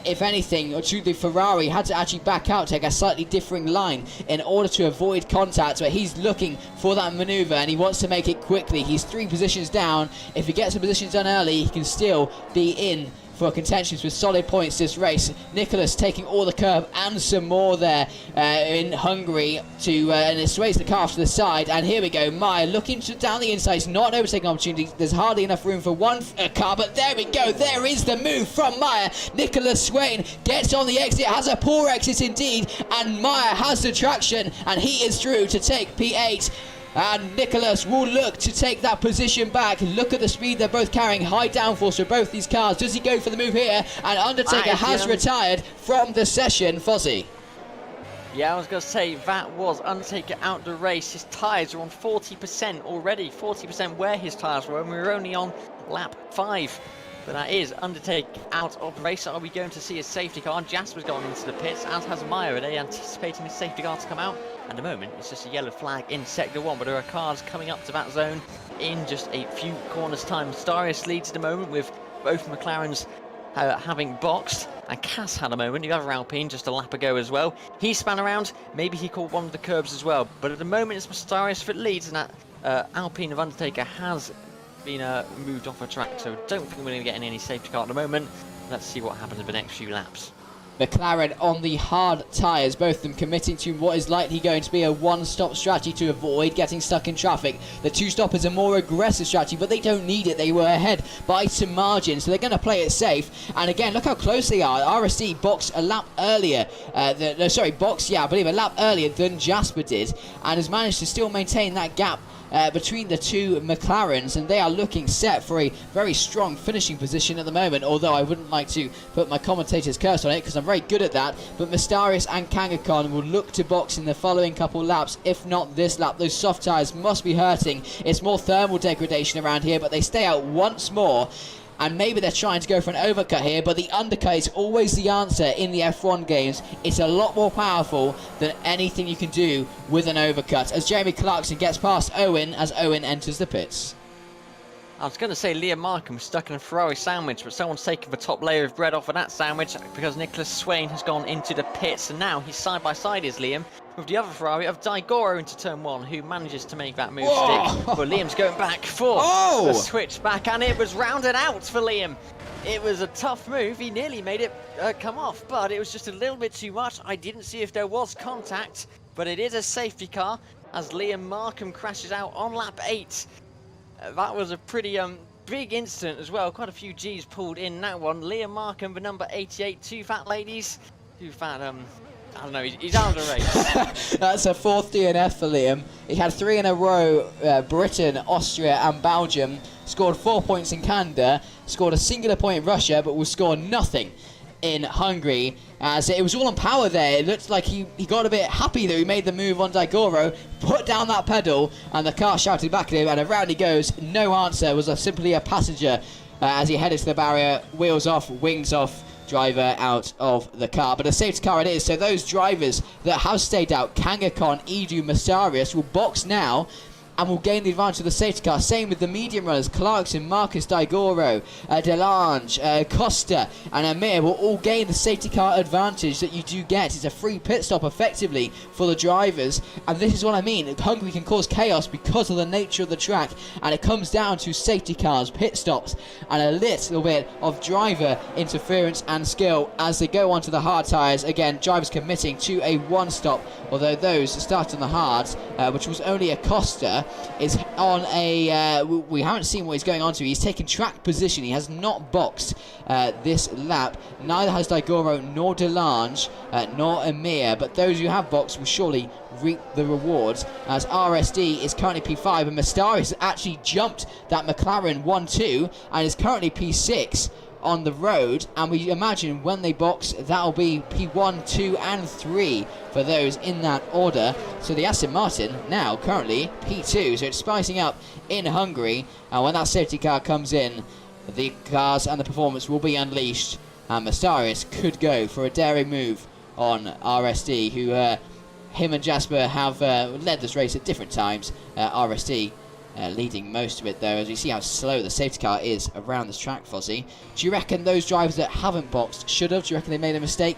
if anything, to the Ferrari. Had to actually back out, take a slightly differing line in order to avoid contact, but he's looking for that manoeuvre and he wants to make it quickly. He's 3 positions down. If he gets the positions done early, he can still be in for contentions with solid points this race. Nicholas taking all the curb and some more there in Hungary to and it sways the car to the side. And here we go, Meyer looking down the inside. It's not an overtaking opportunity. There's hardly enough room for one car, but there we go. There is the move from Meyer. Nicholas Swain gets on the exit, has a poor exit indeed, and Meyer has the traction and he is through to take P8. And Nicholas will look to take that position back. Look at the speed they're both carrying. High downforce for both these cars. Does he go for the move here? And Undertaker has retired from the session. Fozzy. Yeah, I was going to say, that was Undertaker out the race. His tyres are on 40% already. 40% where his tyres were, and we were only on lap 5. But that is Undertaker out of the race. Are we going to see a safety car? Jasper's gone into the pits, as has Meyer. Are they anticipating his safety car to come out? At the moment, it's just a yellow flag in Sector 1, but there are cars coming up to that zone in just a few corners' time. Starius leads at the moment with both McLarens having boxed, and Cass had a moment, the other Alpine, just a lap ago as well. He span around, maybe he caught one of the curbs as well, but at the moment it's Starius that leads, and that Alpine of Undertaker has been moved off a track, so don't think we're going to get any safety car at the moment. Let's see what happens in the next few laps. McLaren on the hard tyres, both of them committing to what is likely going to be a one-stop strategy to avoid getting stuck in traffic. The two-stop is a more aggressive strategy, but they don't need it. They were ahead by some margin, so they're going to play it safe. And again, look how close they are. RSD boxed a lap earlier. I believe a lap earlier than Jasper did, and has managed to still maintain that gap between the two McLarens, and they are looking set for a very strong finishing position at the moment, although I wouldn't like to put my commentator's curse on it because I'm very good at that. But Mystarius and Kangaskhan will look to box in the following couple laps, if not this lap. Those soft tyres must be hurting. It's more thermal degradation around here, but they stay out once more. And maybe they're trying to go for an overcut here, but the undercut is always the answer in the F1 games. It's a lot more powerful than anything you can do with an overcut. As Jeremy Clarkson gets past Owen as Owen enters the pits. I was going to say Liam Markham was stuck in a Ferrari sandwich, but someone's taken the top layer of bread off of that sandwich because Nicholas Swain has gone into the pits, and now he's side by side is Liam with the other Ferrari of Daigoro into turn 1, who manages to make that move stick. But Liam's going back for the switch back, and it was rounded out for Liam. it was a tough move. He nearly made it come off, but it was just a little bit too much. I didn't see if there was contact, but it is a safety car as Liam Markham crashes out on lap 8. That was a pretty big incident as well. Quite a few G's pulled in that one. Liam Markham, the number 88, too fat ladies. Too fat, I don't know, he's out of the race. That's a 4th DNF for Liam. He had 3 in a row, Britain, Austria and Belgium. Scored 4 points in Canada, scored a singular point in Russia, but will score nothing in Hungary. As it was all on power there. It looked like he got a bit happy that he made the move on Daigoro, put down that pedal, and the car shouted back at him, and around he goes. No answer, was simply a passenger as he headed to the barrier, wheels off, wings off, driver out of the car. But a safety car it is, so those drivers that have stayed out, Kangakonn, Edu, Masarius, will box now and will gain the advantage of the safety car. Same with the medium runners, Clarkson, Marcus Daigoro, Delange, Costa and Amir will all gain the safety car advantage that you do get. It's a free pit stop effectively for the drivers, and this is what I mean. Hungary can cause chaos because of the nature of the track, and it comes down to safety cars, pit stops and a little bit of driver interference and skill as they go onto the hard tyres. Again, drivers committing to a 1 stop, although those start on the hards, which was only a Costa, is on a we haven't seen what he's going on to. He's taken track position. He has not boxed this lap. Neither has Daigoro nor Delange nor Amir, but those who have boxed will surely reap the rewards, as RSD is currently P5 and Mastaris has actually jumped that McLaren 1-2 and is currently P6 on the road, and we imagine when they box that'll be P1, 2 and 3 for those in that order. So the Aston Martin now currently P2, so it's spicing up in Hungary, and when that safety car comes in, the cars and the performance will be unleashed, and Mastaris could go for a daring move on RSD, who him and Jasper have led this race at different times. RSD leading most of it though, as you see how slow the safety car is around this track, Fozzy. Do you reckon those drivers that haven't boxed should have? Do you reckon they made a mistake?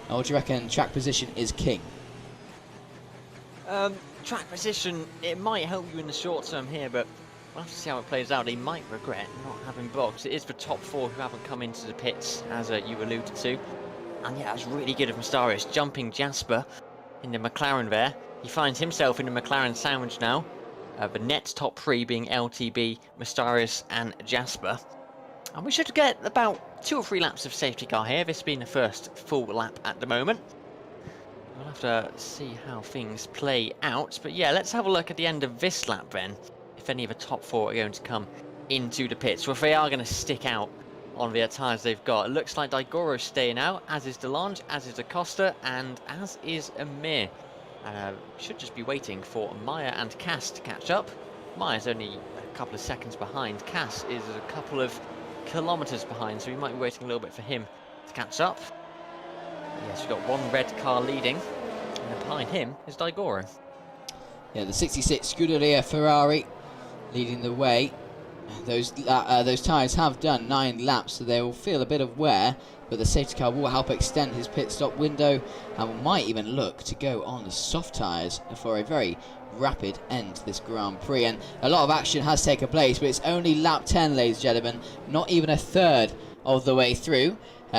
Or do you reckon track position is king? Track position, it might help you in the short term here, but we'll have to see how it plays out. They might regret not having boxed. It is the top 4 who haven't come into the pits, as you alluded to. And yeah, that's really good of Mastaris, jumping Jasper in the McLaren there. He finds himself in the McLaren sandwich now. The net top 3 being LTB, Mastaris and Jasper. And we should get about 2 or 3 laps of safety car here, this being the first full lap at the moment. We'll have to see how things play out. But yeah, let's have a look at the end of this lap then, if any of the top 4 are going to come into the pits. So if they are going to stick out on the tyres they've got. It looks like Daigoro's staying out, as is Delange, as is Acosta, and as is Amir. Should just be waiting for Maya and Cass to catch up. Maya's only a couple of seconds behind. Cass is a couple of kilometres behind, so we might be waiting a little bit for him to catch up. Yes, we've got one red car leading, and behind him is Daigoro. Yeah, the 66 Scuderia Ferrari leading the way. Those tyres have done 9 laps, so they will feel a bit of wear, but the safety car will help extend his pit stop window, and might even look to go on the soft tyres for a very rapid end to this Grand Prix. And a lot of action has taken place, but it's only lap 10, ladies and gentlemen, not even a third of the way through.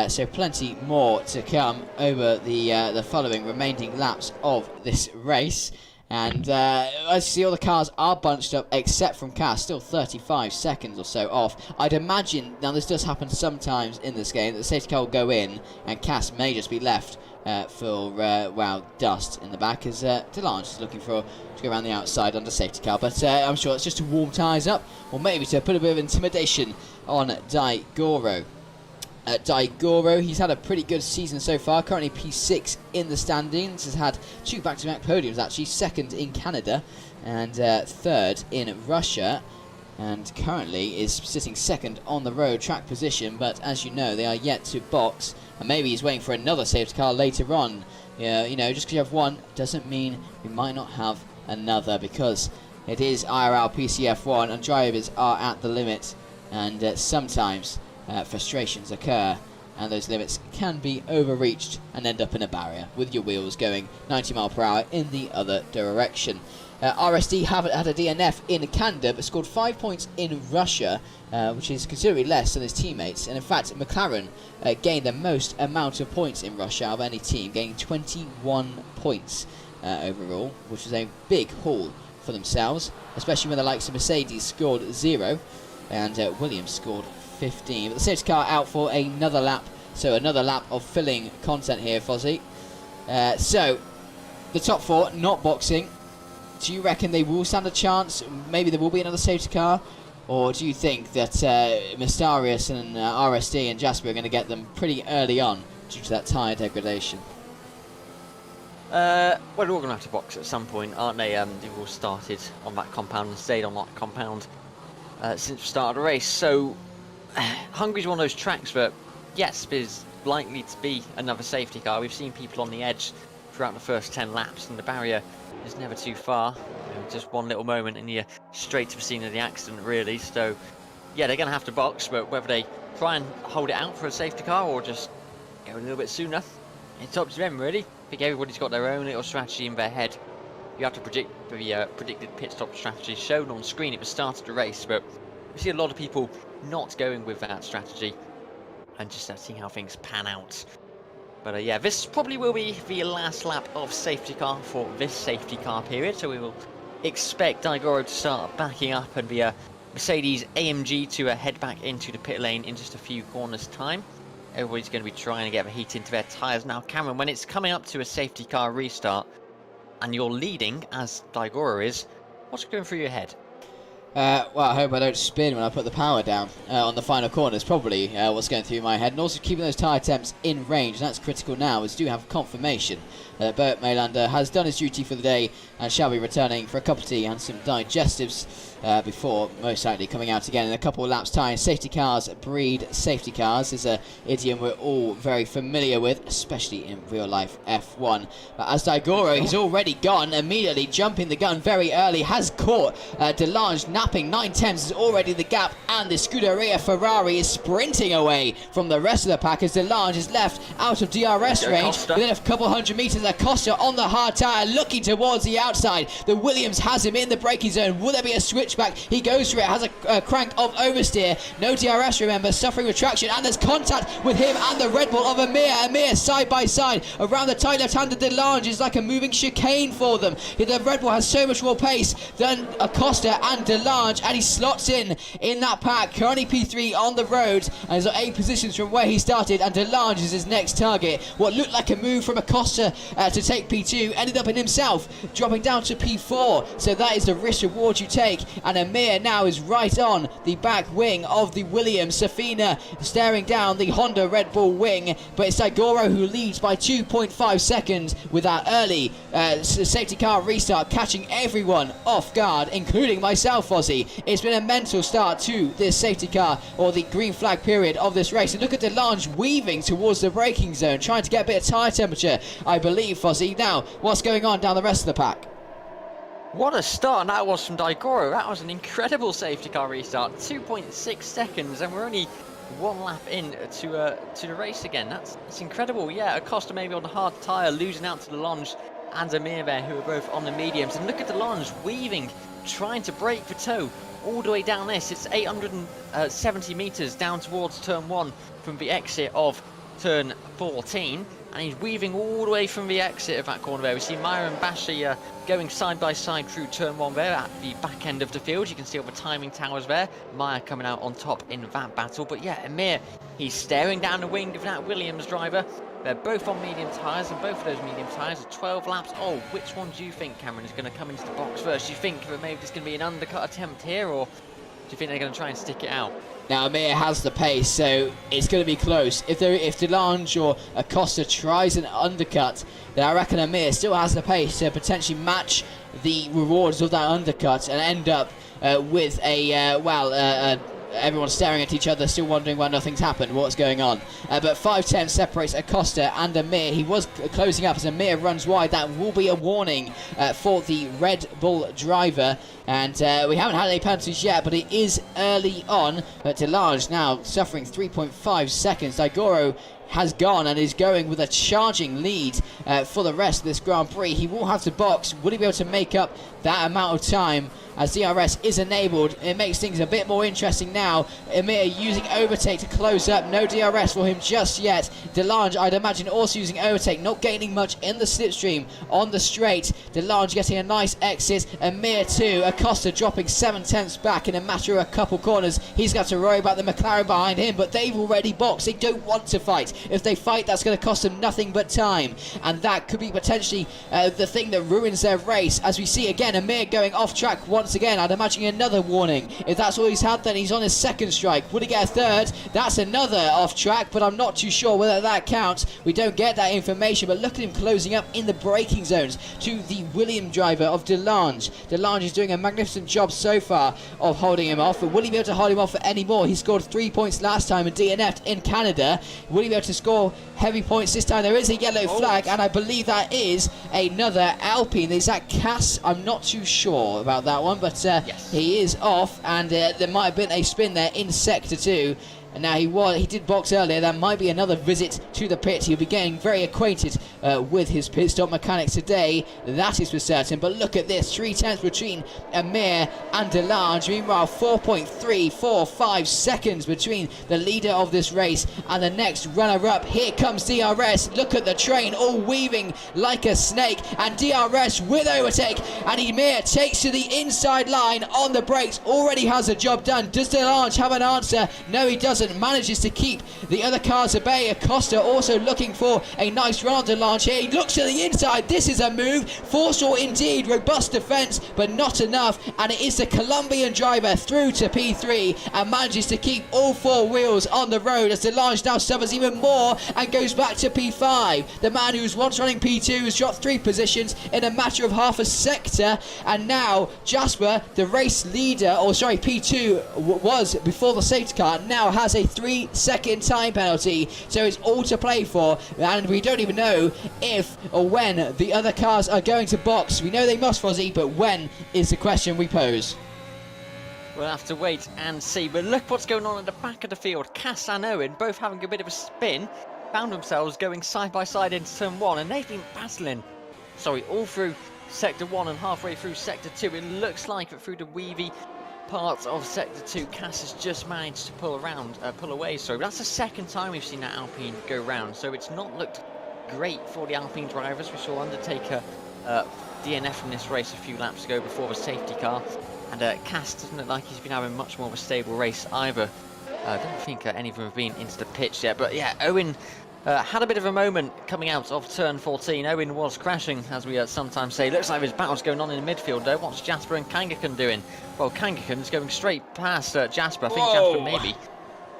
So plenty more to come over the following remaining laps of this race. And as you see, all the cars are bunched up except from Cass, still 35 seconds or so off. I'd imagine, now this does happen sometimes in this game, that the safety car will go in and Cass may just be left for, dust in the back, as Delange is looking to go around the outside under safety car. But I'm sure it's just to warm tyres up, or maybe to put a bit of intimidation on Daigoro. Daigoro, he's had a pretty good season so far, currently P6 in the standings, has had 2 back-to-back podiums actually, 2nd in Canada and 3rd in Russia, and currently is sitting 2nd on the road track position, but as you know, they are yet to box, and maybe he's waiting for another safety car later on. You know, just because you have one doesn't mean we might not have another, because it is IRL PC F1 and drivers are at the limit, and sometimes frustrations occur and those limits can be overreached and end up in a barrier with your wheels going 90 mile per hour in the other direction. RSD haven't had a DNF in Canada, but scored 5 points in Russia, which is considerably less than his teammates. And in fact, McLaren gained the most amount of points in Russia out of any team, gaining 21 points overall, which is a big haul for themselves, especially when the likes of Mercedes scored 0 and Williams scored 15. But the safety car out for another lap, so another lap of filling content here, Fozzy. So, the top 4 not boxing. Do you reckon they will stand a chance? Maybe there will be another safety car? Or do you think that Mysterious and RSD and Jasper are going to get them pretty early on due to that tyre degradation? Well, they're all going to have to box at some point, aren't they? They've all started on that compound and stayed on that compound since the start of the race. So, Hungary's one of those tracks that, yes, there's likely to be another safety car. We've seen people on the edge throughout the first 10 laps, and the barrier is never too far. Just one little moment and you're straight to the scene of the accident, really. So, yeah, they're going to have to box, but whether they try and hold it out for a safety car or just go a little bit sooner, it's up to them, really. I think everybody's got their own little strategy in their head. You have to predict the predicted pit stop strategy shown on screen at the start of the race, but we see a lot of people not going with that strategy and just seeing how things pan out. But yeah, this probably will be the last lap of safety car for this safety car period, so we will expect Daigoro to start backing up and the Mercedes AMG to head back into the pit lane in just a few corners time. Everybody's going to be trying to get the heat into their tyres now. Cameron, when it's coming up to a safety car restart and you're leading, as Daigoro is, what's going through your head? Well, I hope I don't spin when I put the power down on the final corners, probably what's going through my head. And also keeping those tyre temps in range, and that's critical now, as we do have confirmation that Bert Mailander has done his duty for the day and shall be returning for a cup of tea and some digestives before most likely coming out again in a couple of laps' time. Safety cars breed safety cars is an idiom we're all very familiar with, especially in real life F1. But as Daigoro, he's already gone, immediately jumping the gun very early, has caught Delange napping. 9/10 is already the gap, and the Scuderia Ferrari is sprinting away from the rest of the pack as Delange is left out of DRS range. Within a couple hundred metres, Acosta on the hard tyre looking towards the outside. The Williams has him in the braking zone. Will there be a switchback? He goes for it, has a crank of oversteer. No DRS, remember, suffering retraction, and there's contact with him and the Red Bull of Amir. Amir side by side around the tight left-hander. Delange is like a moving chicane for them. The Red Bull has so much more pace than Acosta and Delange, and he slots in that pack. Currently P3 on the road, and he's at 8 positions from where he started, and Delange is his next target. What looked like a move from Acosta to take P2 ended up in himself dropping down to P4. So that is the risk reward you take, and Amir now is right on the back wing of the Williams. Safina staring down the Honda Red Bull wing, but it's Daigoro who leads by 2.5 seconds with that early safety car restart, catching everyone off guard, including myself, Fozzy. It's been a mental start to this safety car, or the green flag period of this race. And look at Delange weaving towards the braking zone, trying to get a bit of tyre temperature, I believe, Fozzy. Now, what's going on down the rest of the pack? What a start that was from Daigoro. That was an incredible safety car restart. 2.6 seconds, and we're only one lap in to the race again. That's incredible. Yeah, Acosta maybe on the hard tyre, losing out to Delange and Amir there, who are both on the mediums. And look at Delange weaving, trying to break for toe all the way down this. It's 870 metres down towards turn 1 from the exit of turn 14. And he's weaving all the way from the exit of that corner there. We see Myra and Bashi going side by side through turn 1 there at the back end of the field. You can see all the timing towers there. Maya coming out on top in that battle. But yeah, Amir, he's staring down the wing of that Williams driver. They're both on medium tyres, and both of those medium tyres are 12 laps. Oh, which one do you think, Cameron, is going to come into the box first? Do you think that maybe there's going to be an undercut attempt here, or do you think they're going to try and stick it out? Now, Amir has the pace, so it's going to be close. If Delange or Acosta tries an undercut, then I reckon Amir still has the pace to potentially match the rewards of that undercut and end up with a everyone's staring at each other, still wondering why nothing's happened, what's going on. But 5-10 separates Acosta and Amir. He was closing up as Amir runs wide. That will be a warning for the Red Bull driver. And we haven't had any penalties yet, but it is early on. But DeLange now suffering 3.5 seconds. Daigoro has gone and is going with a charging lead for the rest of this Grand Prix. He will have to box. Will he be able to make up that amount of time? As DRS is enabled, it makes things a bit more interesting now. Amir using overtake to close up. No DRS for him just yet. DeLange, I'd imagine, also using overtake, not gaining much in the slipstream on the straight. DeLange getting a nice exit. Amir too. Acosta dropping 7/10 back in a matter of a couple corners. He's got to worry about the McLaren behind him, but they've already boxed. They don't want to fight. If they fight, that's going to cost them nothing but time, and that could be potentially the thing that ruins their race. As we see again, Amir going off track once again. I'd imagine another warning. If that's all he's had, then he's on his second strike. Would he get a third? That's another off track, but I'm not too sure whether that counts. We don't get that information, but look at him closing up in the braking zones to the William driver of DeLange. DeLange is doing a magnificent job so far of holding him off, but will he be able to hold him off for any more? He scored 3 points last time and DNF'd in Canada. Will he be able to score heavy points this time? There is a yellow flag, and I believe that is another Alpine. Is that Cass? I'm not too sure about that one, but yes, he is off, and there might have been a spin there in Sector 2. And now he did box earlier. That might be another visit to the pit. He'll be getting very acquainted with his pit stop mechanics today. That is for certain. But look at this, 3/10 between Amir and DeLange. Meanwhile, 4.345 seconds between the leader of this race and the next runner-up. Here comes DRS. Look at the train all weaving like a snake. And DRS with overtake. And Amir takes to the inside line on the brakes. Already has the job done. Does DeLange have an answer? No, he doesn't. Manages to keep the other cars at bay. Acosta also looking for a nice run on DeLange here. He looks to the inside. This is a move. Forceful indeed. Robust defence, but not enough. And it is the Colombian driver through to P3 and manages to keep all four wheels on the road as DeLange now suffers even more and goes back to P5. The man who was once running P2 has dropped 3 positions in a matter of half a sector. And now Jasper, the race leader, or sorry, P2 was before the safety car, now has a 3-second time penalty, so it's all to play for, and we don't even know if or when the other cars are going to box. We know they must, Fozzy, but when is the question we pose. We'll have to wait and see, but look what's going on at the back of the field. Cass and Owen both having a bit of a spin, found themselves going side by side into turn 1, and they've been battling, all through sector 1 and halfway through sector 2. It looks like that through the weavy parts of sector 2, Cass has just managed to pull away. That's the second time we've seen that Alpine go round, so it's not looked great for the Alpine drivers. We saw Undertaker DNF from this race a few laps ago before the safety car, and Cass doesn't look like he's been having much more of a stable race either. I don't think any of them have been into the pitch yet, but yeah, Owen had a bit of a moment coming out of turn 14. Owen was crashing, as we sometimes say. Looks like there's battles going on in the midfield though. What's Jasper and Kangakan doing? Well, Kangakan's going straight past Jasper. I think Jasper maybe.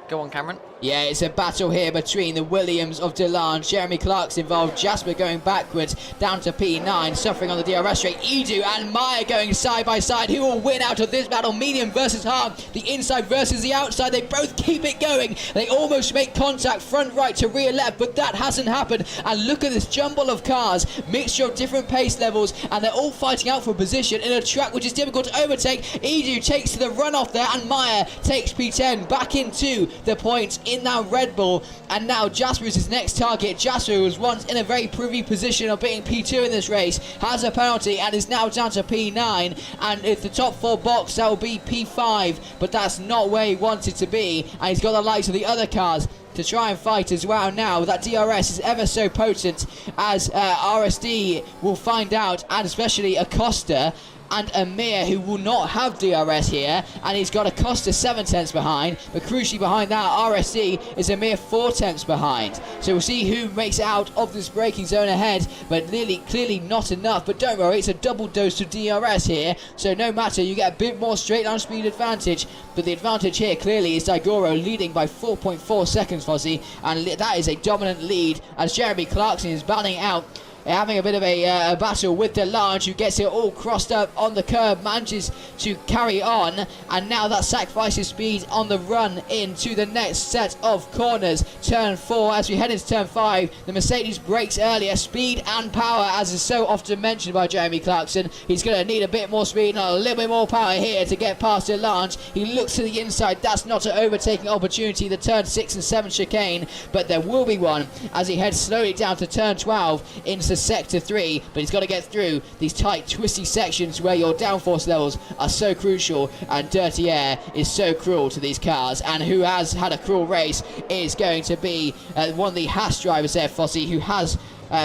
Go on, Cameron. Yeah, it's a battle here between the Williams of DeLange. Jeremy Clark's involved. Jasper going backwards down to P9, suffering on the DRS straight. Edu and Meyer going side by side. Who will win out of this battle? Medium versus hard. The inside versus the outside. They both keep it going. They almost make contact front right to rear left, but that hasn't happened. And look at this jumble of cars, mixture of different pace levels, and they're all fighting out for position in a track which is difficult to overtake. Edu takes to the runoff there, and Meyer takes P10 back into the points in that Red Bull, and now Jasper is his next target. Jasper, who was once in a very privy position of being P2 in this race, has a penalty and is now down to P9, and if the top 4 box, that will be P5, but that's not where he wanted to be, and he's got the likes of the other cars to try and fight as well. Now that DRS is ever so potent, as RSD will find out, and especially Acosta and Amir, who will not have DRS here, and he's got Acosta 7/10 behind, but crucially behind that RSD is Amir 4/10 behind. So we'll see who makes it out of this braking zone ahead, but clearly not enough. But don't worry, it's a double dose of DRS here, so no matter, you get a bit more straight line speed advantage, but the advantage here clearly is Daigoro leading by 4.4 seconds, Fozzy, and that is a dominant lead as Jeremy Clarkson is battling out having a bit of a battle with DeLange, who gets it all crossed up on the curb, manages to carry on, and now that sacrifices speed on the run into the next set of corners. Turn 4, as we head into turn 5, the Mercedes brakes earlier. Speed and power, as is so often mentioned by Jeremy Clarkson. He's going to need a bit more speed and a little bit more power here to get past DeLange. He looks to the inside. That's not an overtaking opportunity, the turn 6 and 7 chicane, but there will be one as he heads slowly down to turn 12 into sector 3. But he's got to get through these tight, twisty sections where your downforce levels are so crucial, and dirty air is so cruel to these cars. And who has had a cruel race is going to be one of the Haas drivers there, Fozzy, who has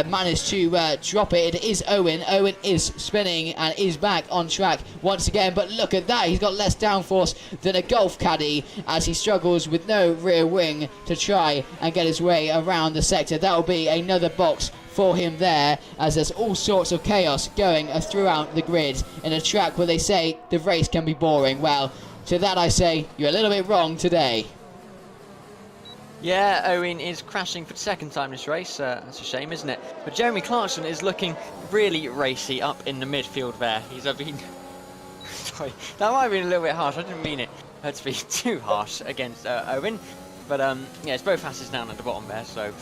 managed to drop it. It is Owen. Owen is spinning and is back on track once again, but look at that, he's got less downforce than a golf caddy as he struggles with no rear wing to try and get his way around the sector. That will be another box for him there, as there's all sorts of chaos going throughout the grid in a track where they say the race can be boring. Well, to that I say you're a little bit wrong today. Yeah, Owen is crashing for the second time this race. That's a shame, isn't it? But Jeremy Clarkson is looking really racy up in the midfield there. He's been... Sorry, that might have been a little bit harsh. I didn't mean it to be too harsh against Owen. But yeah, it's both Hasses down at the bottom there. So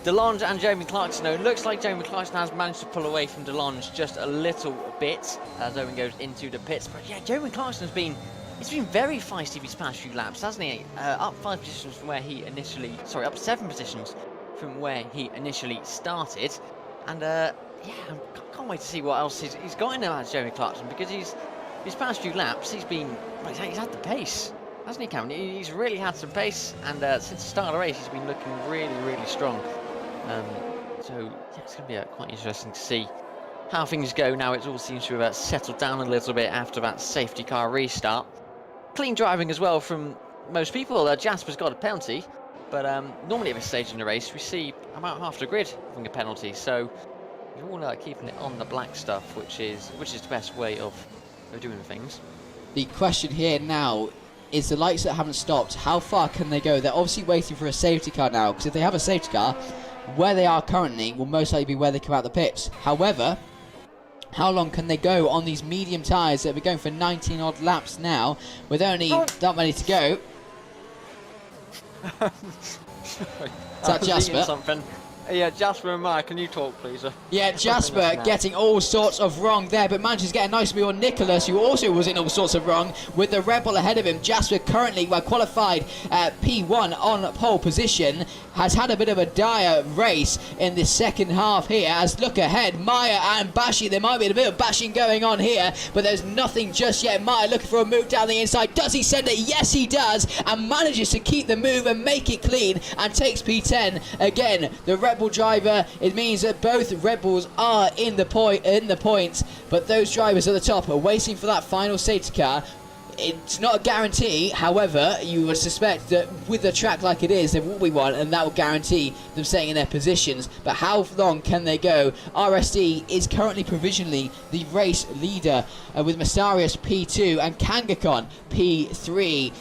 DeLange and Jeremy Clarkson. It looks like Jeremy Clarkson has managed to pull away from DeLange just a little bit as Owen goes into the pits. But yeah, Jeremy Clarkson's been... He's been very feisty these past few laps, hasn't he? Up 5 positions from where he initially... Sorry, up 7 positions from where he initially started. And, yeah, I can't wait to see what else he's got in there as Jeremy Clarkson, because these past few laps, he's had the pace, hasn't he, Cameron? He's really had some pace, and since the start of the race, he's been looking really, really strong. So, yeah, it's going to be quite interesting to see how things go now. It all seems to have settled down a little bit after that safety car restart. Clean driving as well from most people. Jasper's got a penalty, but normally at this stage in the race we see about half the grid having a penalty, so you're all keeping it on the black stuff, which is the best way of doing things. The question here now is the lights that haven't stopped, how far can they go? They're obviously waiting for a safety car now, because if they have a safety car, where they are currently will most likely be where they come out the pits. However, how long can they go on these medium tyres that we're going for 19 odd laps now with only that many to go? Is that Jasper? Yeah, Jasper and Mike, can you talk, please? Yeah, Jasper getting all sorts of wrong there, but manages to get a nice wheel on Nicholas, who also was in all sorts of wrong with the Red Bull ahead of him. Jasper currently, qualified P1 on pole position, has had a bit of a dire race in the second half here, as look ahead, Maya and Bashi, there might be a bit of bashing going on here, but there's nothing just yet. Maya looking for a move down the inside. Does he send it? Yes, he does, and manages to keep the move and make it clean, and takes P10 again. The Red Bull driver, it means that both Red Bulls are in the points, but those drivers at the top are waiting for that final safety car. It's not a guarantee, however, you would suspect that with a track like it is, there will be one, and that will guarantee them staying in their positions. But how long can they go? RSD is currently provisionally the race leader with Mastarius P2 and Kangakon P3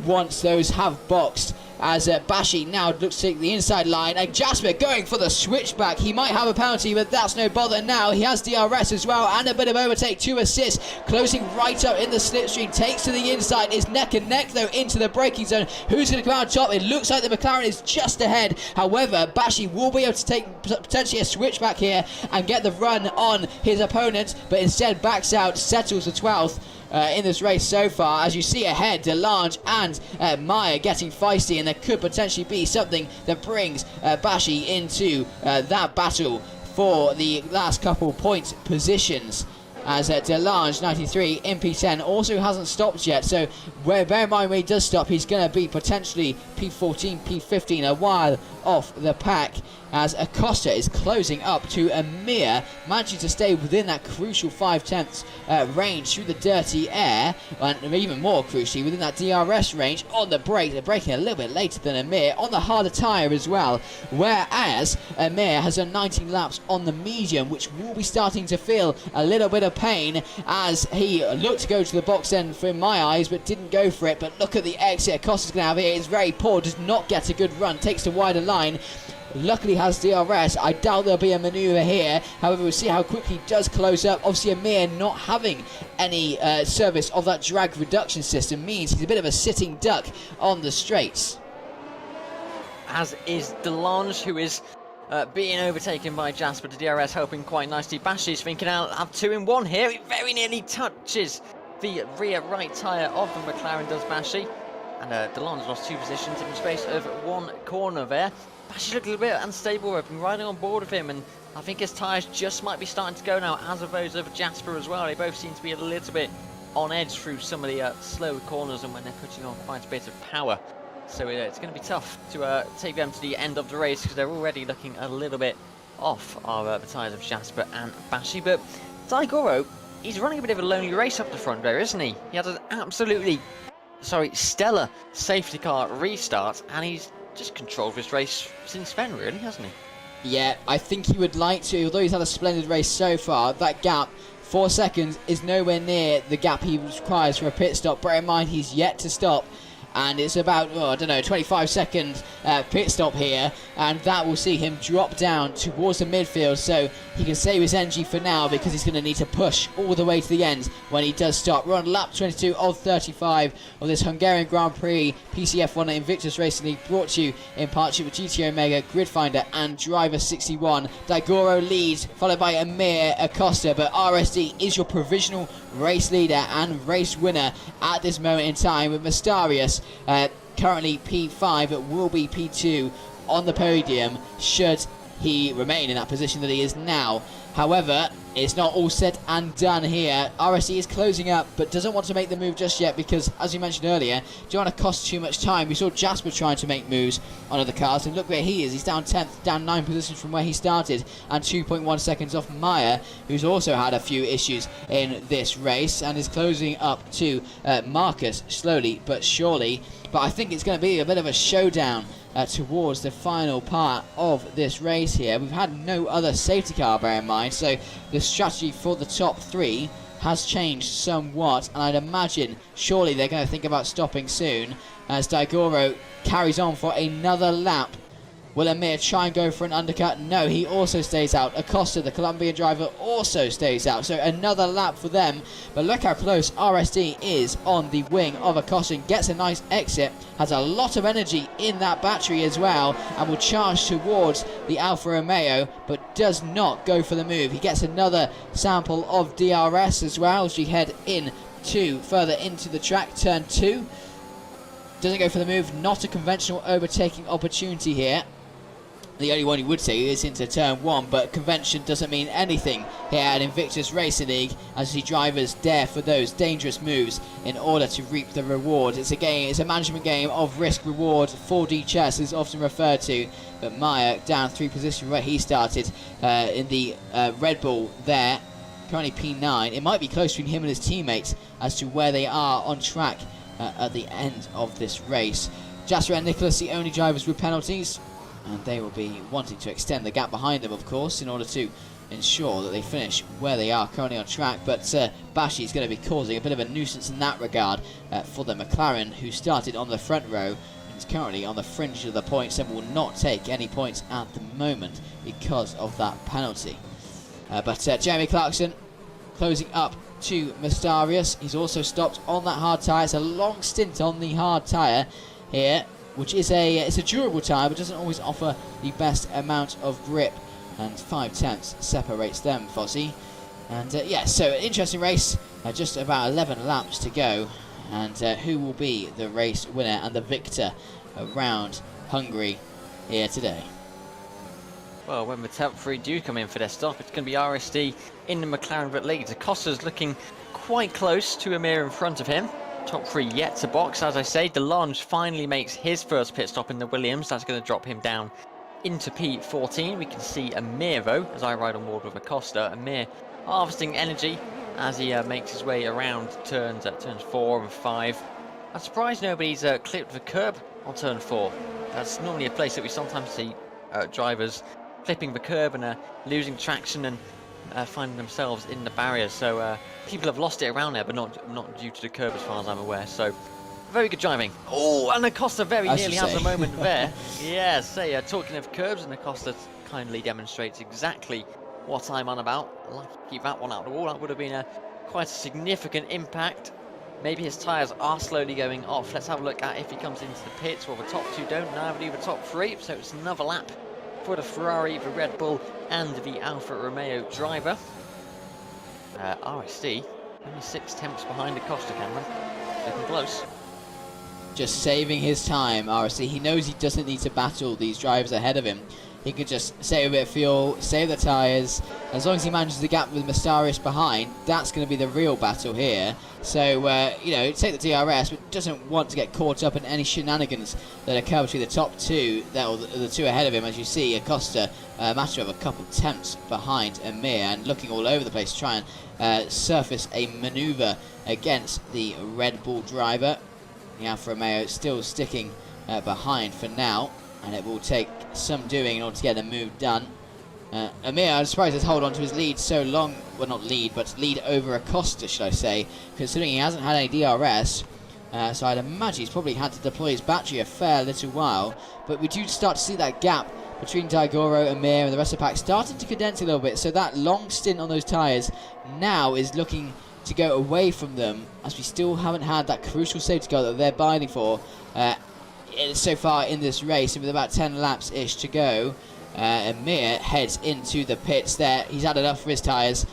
once those have boxed. As Bashi now looks to take the inside line, and Jasper going for the switchback. He might have a penalty, but that's no bother now. He has DRS as well, and a bit of overtake to assist. Closing right up in the slipstream, takes to the inside, is neck and neck though into the braking zone. Who's going to come out top? It looks like the McLaren is just ahead. However, Bashi will be able to take potentially a switchback here and get the run on his opponent, but instead backs out, settles the 12th. In this race so far, as you see ahead, DeLange and Meyer getting feisty, and there could potentially be something that brings Bashi into that battle for the last couple point positions. As DeLange 93 in P10 also hasn't stopped yet, so bear in mind when he does stop, he's going to be potentially P14, P15, a while off the pack, as Acosta is closing up to Amir, managing to stay within that crucial 5/10 range through the dirty air, and even more crucially within that DRS range on the brake. They're braking a little bit later than Amir on the harder tyre as well, whereas Amir has done 19 laps on the medium, which will be starting to feel a little bit of pain as he looked to go to the box end for my eyes but didn't go for it. But look at the exit Acosta's going to have here. It's very poor, does not get a good run, takes the wider line. luckily has DRS. I doubt there'll be a manoeuvre here. However, we'll see how quickly he does close up. Obviously, Amir not having any service of that drag reduction system means he's a bit of a sitting duck on the straights. As is DeLange, who is being overtaken by Jasper. The DRS helping quite nicely. Bashi's thinking I'll have 2 in 1 here. He very nearly touches the rear right tyre of the McLaren, does Bashi. And DeLange lost 2 positions in the space of 1 corner there. Bashi looked a little bit unstable. I've been riding on board with him, and I think his tyres just might be starting to go now, as of those of Jasper as well. They both seem to be a little bit on edge through some of the slower corners and when they're putting on quite a bit of power. So it's going to be tough to take them to the end of the race, because they're already looking a little bit off the tyres of Jasper and Bashi. But Daigoro, he's running a bit of a lonely race up the front there, isn't he? He had an absolutely, stellar safety car restart, and he's just controlled this race since then, really, hasn't he? Yeah, I think he would like to, although he's had a splendid race so far. That gap, 4 seconds, is nowhere near the gap he requires for a pit stop. Bear in mind, he's yet to stop. And it's about, 25-second pit stop here, and that will see him drop down towards the midfield, so he can save his energy for now, because he's going to need to push all the way to the end when he does stop. We're on lap 22 of 35 of this Hungarian Grand Prix PC F1 Invictus Racing League, brought to you in partnership with GT Omega, Gridfinder and Driver 61. Daigoro leads, followed by Amir Acosta, but RSD is your provisional race leader and race winner at this moment in time, with Mastarius currently P5, it will be P2 on the podium should he remain in that position that he is now. However, it's not all said and done here. RSE is closing up, but doesn't want to make the move just yet, because, as you mentioned earlier, don't want to cost too much time. We saw Jasper trying to make moves on other cars, and look where he is. He's down 10th, down 9 positions from where he started, and 2.1 seconds off Meyer, who's also had a few issues in this race, and is closing up to Marcus slowly but surely. But I think it's going to be a bit of a showdown towards the final part of this race here. We've had no other safety car, bear in mind, so the strategy for the top 3 has changed somewhat, and I'd imagine surely they're going to think about stopping soon as Daigoro carries on for another lap. Will Amir try and go for an undercut? No, he also stays out. Acosta, the Colombian driver, also stays out. So another lap for them. But look how close RSD is on the wing of Acosta, and gets a nice exit. Has a lot of energy in that battery as well, and will charge towards the Alfa Romeo, but does not go for the move. He gets another sample of DRS as well as we head in further into the track, turn 2. Doesn't go for the move. Not a conventional overtaking opportunity here. The only one you would say is into turn 1, but convention doesn't mean anything here at Invictus Racing League, as the drivers dare for those dangerous moves in order to reap the reward. It's a game, it's a management game of risk reward. 4D chess is often referred to, but Meyer down 3 positions where he started in the Red Bull there, currently P9. It might be close between him and his teammates as to where they are on track at the end of this race. Jasper and Nicholas, the only drivers with penalties, and they will be wanting to extend the gap behind them, of course, in order to ensure that they finish where they are currently on track. But Bashi is going to be causing a bit of a nuisance in that regard for the McLaren, who started on the front row and is currently on the fringe of the points and will not take any points at the moment because of that penalty. But Jeremy Clarkson closing up to Mastarius. He's also stopped on that hard tyre. It's a long stint on the hard tyre here, which is it's a durable tyre, but doesn't always offer the best amount of grip, and 5/10 separates them, Fozzy. And yeah, so an interesting race, just about 11 laps to go, and who will be the race winner and the victor around Hungary here today? Well, when the top 3 do come in for their stop, it's going to be RSD in the McLaren but leads. Acosta's looking quite close to Amir in front of him. Top 3 yet to box, as I say. DeLange finally makes his first pit stop in the Williams. That's going to drop him down into P14. We can see Amir, though, as I ride on board with Acosta. Amir harvesting energy as he makes his way around turns 4 and 5. I'm surprised nobody's clipped the curb on turn 4. That's normally a place that we sometimes see drivers clipping the curb and losing traction and finding themselves in the barrier. So people have lost it around there, but not due to the curb as far as I'm aware. So Very good driving. Oh, and Acosta very As nearly you has say. a moment there. Yeah, talking of curbs, and Acosta kindly demonstrates exactly what I'm on about. I'd like to keep that one out of the wall. That would have been quite a significant impact. Maybe his tyres are slowly going off. Let's have a look at if he comes into the pits. Well, the top two don't now, but the top three. So it's another lap for the Ferrari, the Red Bull, and the Alfa Romeo driver. RSD only 6 tenths behind Acosta, Cameron. Looking close. Just saving his time, RSC. He knows he doesn't need to battle these drivers ahead of him. He could just save a bit of fuel, save the tyres. As long as he manages the gap with Mastarius behind, that's going to be the real battle here. So, you know, take the DRS, but doesn't want to get caught up in any shenanigans that occur between the top two, the two ahead of him. As you see, Acosta, a matter of a couple tenths behind Amir, and looking all over the place to try and surface a manoeuvre against the Red Bull driver. The Alfa Romeo still sticking behind for now, and it will take some doing in order to get a move done. Amir, I'm surprised he's hold on to his lead so long. Well, not lead, but lead over Acosta, should I say, considering he hasn't had any DRS. So I'd imagine he's probably had to deploy his battery a fair little while. But we do start to see that gap between Daigoro, Amir, and the rest of the pack starting to condense a little bit. So that long stint on those tyres now is looking to go away from them, as we still haven't had that crucial safety car that they're biting for so far in this race. And with about 10 laps-ish to go, Amir heads into the pits there. He's had enough for his tyres.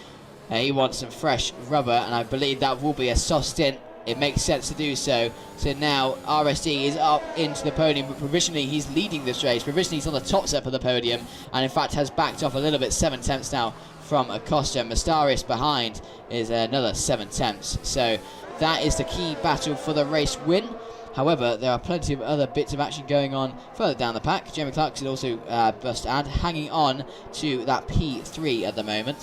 He wants some fresh rubber, and I believe that will be a soft stint. It makes sense to do so. So now RSD is up into the podium, but provisionally he's leading this race. Provisionally he's on the top step of the podium, and in fact has backed off a little bit, 7 tenths now from Acosta. Mastarius behind is another 7 tenths. So that is the key battle for the race win. However, there are plenty of other bits of action going on further down the pack. Jeremy Clarkson also must add, hanging on to that P3 at the moment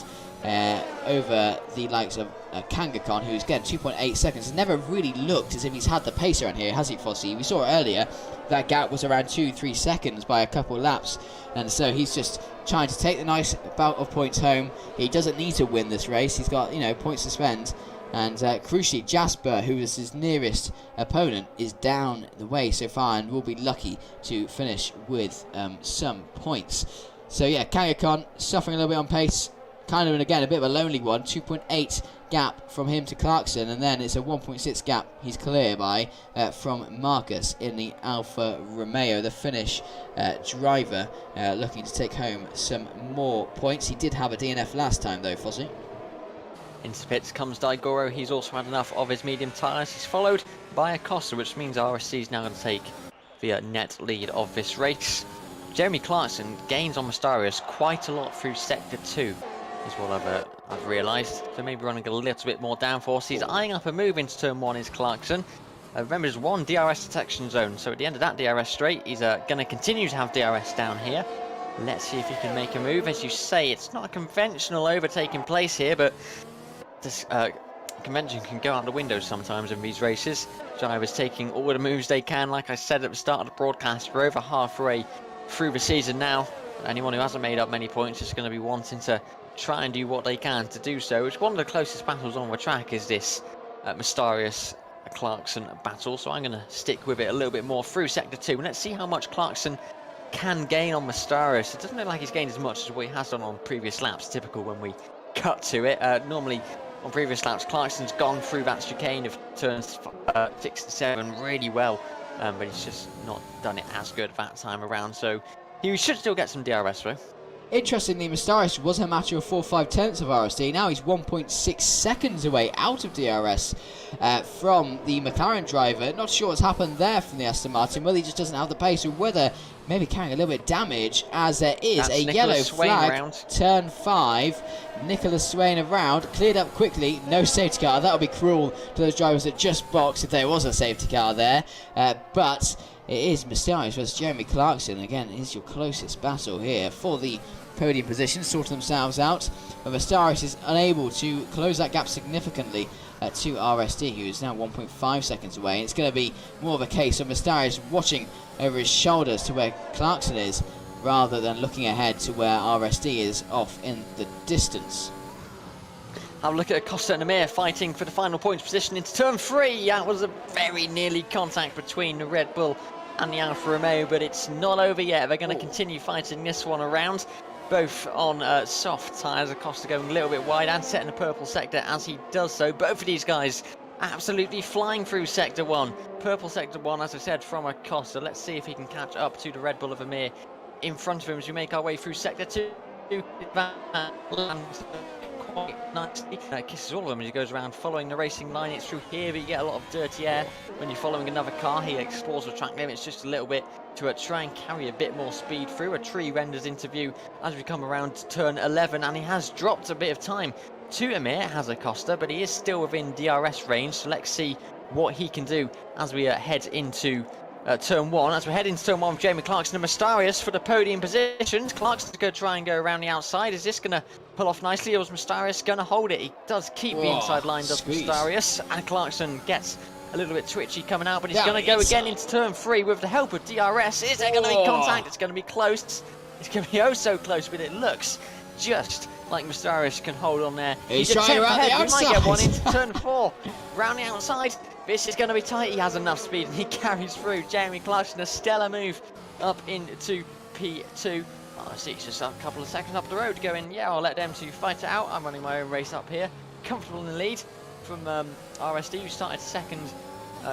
over the likes of Kangaskhan, who's getting 2.8 seconds. Has never really looked as if he's had the pace around here, has he, Fossey? We saw earlier that gap was around 2-3 seconds by a couple of laps, and so he's just trying to take the nice bout of points home. He doesn't need to win this race. He's got, you know, points to spend. And crucially, Jasper, who is his nearest opponent, is down the way so far and will be lucky to finish with some points. So yeah, Kangaskhan suffering a little bit on pace. Kind of, and again, a bit of a lonely one. 2.8 gap from him to Clarkson, and then it's a 1.6 gap he's clear by from Marcus in the Alfa Romeo, the Finnish driver, looking to take home some more points. He did have a DNF last time though, Fozzie. Into pits comes Daigoro. He's also had enough of his medium tyres. He's followed by Acosta, which means RSC is now going to take the net lead of this race. Jeremy Clarkson gains on Mastarius quite a lot through Sector 2, is what I've realised. So maybe running a little bit more downforce. He's eyeing up a move into Turn 1 is Clarkson. Remember, there's one DRS detection zone, so at the end of that DRS straight, he's going to continue to have DRS down here. Let's see if he can make a move. As you say, it's not a conventional overtaking place here, but this convention can go out the window sometimes in these races. Drivers taking all the moves they can. Like I said at the start of the broadcast, we're over halfway through the season now. Anyone who hasn't made up many points is going to be wanting to try and do what they can to do so. It's one of the closest battles on the track, is this Mastarius Clarkson battle. So I'm going to stick with it a little bit more through Sector 2. And let's see how much Clarkson can gain on Mastarius. It doesn't look like he's gained as much as what he has done on previous laps. Typical when we cut to it. Normally, on previous laps, Clarkson's gone through that chicane of turns 6 and 7 really well, but he's just not done it as good that time around, so he should still get some DRS through. Interestingly, Mastarius was a matter of 4-5 tenths of RSD. Now he's 1.6 seconds away out of DRS from the McLaren driver. Not sure what's happened there from the Aston Martin, whether he just doesn't have the pace or whether maybe carrying a little bit of damage, as there is That's a Nicholas yellow Swain flag. round. Turn 5. Nicholas Swain around, cleared up quickly, no safety car. That would be cruel to those drivers that just boxed if there was a safety car there. But it is Mastarius versus Jeremy Clarkson. Again, it is your closest battle here for the podium position, sort themselves out. But Mastarius is unable to close that gap significantly to RSD, who is now 1.5 seconds away. And it's going to be more of a case of Mastarius watching over his shoulders to where Clarkson is, rather than looking ahead to where RSD is off in the distance. Have a look at Acosta and Amir fighting for the final points position into turn 3. That was a very nearly contact between the Red Bull and the Alfa Romeo, but it's not over yet. They're going to continue fighting this one around, both on soft tyres. Acosta going a little bit wide and setting the purple sector as he does so. Both of these guys absolutely flying through Sector 1. Purple Sector 1, as I said, from Acosta. Let's see if he can catch up to the Red Bull of Amir in front of him as we make our way through Sector 2. Quite nicely. Kisses all of them as he goes around following the racing line. It's through here that you get a lot of dirty air when you're following another car. He explores the track limits just a little bit to try and carry a bit more speed through. A tree renders into view as we come around to turn 11, and he has dropped a bit of time to Amir, has Acosta, but he is still within DRS range, so let's see what he can do as we head into turn 1. As we head into turn 1 with Jamie Clarkson and Mastarius for the podium positions. Clarkson's going to try and go around the outside. Is this going to pull off nicely, or is Mastarius going to hold it? He does keep the inside line, does Mastarius, and Clarkson gets a little bit twitchy coming out, but he's going to go again into turn 3 with the help of DRS. Is there going to be contact? It's going to be close. It's going to be oh so close, but it looks just like Mastarius can hold on there. He's trying around the outside. We might get one into turn 4. Round the outside. This is going to be tight. He has enough speed and he carries through. Jamie Clarkson, a stellar move up into P2. Oh, I see it's just a couple of seconds up the road going, yeah, I'll let them two fight it out. I'm running my own race up here. Comfortable in the lead from RSD, who started second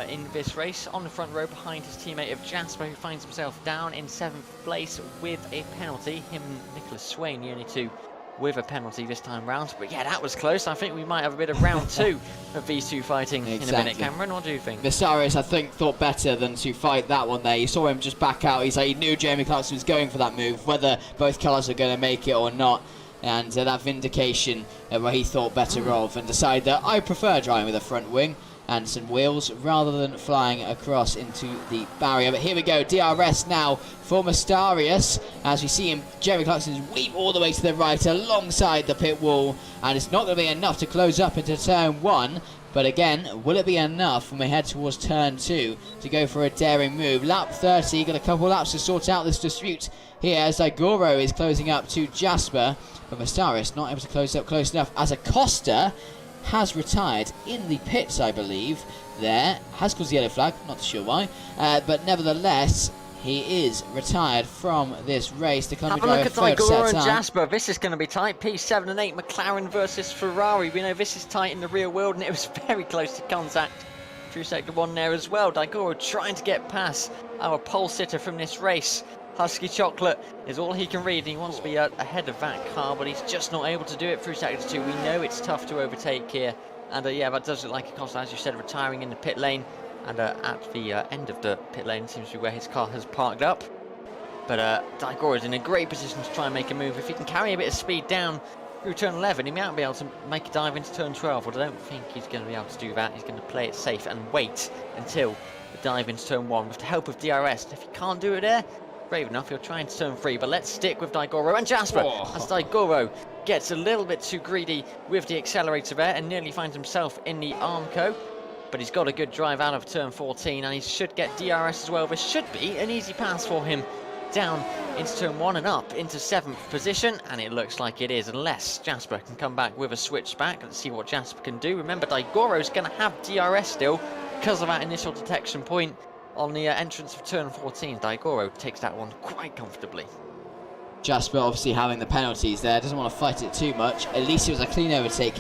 in this race. On the front row behind his teammate of Jasper, who finds himself down in 7th place with a penalty. Him and Nicholas Swain, the only two with a penalty this time round. But yeah, that was close. I think we might have a bit of round 2 of these two fighting in a minute. Cameron, what do you think? Mastarius, I think, thought better than to fight that one there. You saw him just back out. He knew Jamie Clarkson was going for that move, whether both colours are going to make it or not. And that vindication where he thought better of and decided that I prefer driving with a front wing and some wheels rather than flying across into the barrier. But here we go, DRS now for Mastarius as we see him, Jeremy Clarkson's weave all the way to the right alongside the pit wall, and it's not going to be enough to close up into turn 1. But again, will it be enough when we head towards turn 2 to go for a daring move? Lap 30, got a couple laps to sort out this dispute here as Igoro is closing up to Jasper, but Mastarius not able to close up close enough as Acosta has retired in the pits, I believe. There has caused the yellow flag, not sure why, but nevertheless he is retired from this race. The Have a look at Igoro and Jasper. This is going to be tight. P7 and 8 McLaren versus Ferrari. We know this is tight in the real world, and it was very close to contact through sector 1 there as well. Igoro trying to get past our pole sitter from this race. Husky Chocolate is all he can read. He wants to be ahead of that car, but he's just not able to do it through sector 2. We know it's tough to overtake here. And yeah, that does look like Acosta, as you said, retiring in the pit lane. And at the end of the pit lane seems to be where his car has parked up. But Igoro is in a great position to try and make a move. If he can carry a bit of speed down through turn 11, he might be able to make a dive into turn 12. But I don't think he's going to be able to do that. He's going to play it safe and wait until the dive into turn 1 with the help of DRS. And if he can't do it there, brave enough, he'll try into turn 3, but let's stick with Igoro and Jasper as Igoro gets a little bit too greedy with the accelerator there and nearly finds himself in the Armco. But he's got a good drive out of turn 14 and he should get DRS as well. This should be an easy pass for him down into turn 1 and up into 7th position, and it looks like it is, unless Jasper can come back with a switchback. Let's see what Jasper can do. Remember, Igoro's going to have DRS still because of that initial detection point on the entrance of turn 14. Igoro takes that one quite comfortably. Jasper obviously having the penalties there, doesn't want to fight it too much. At least it was a clean overtake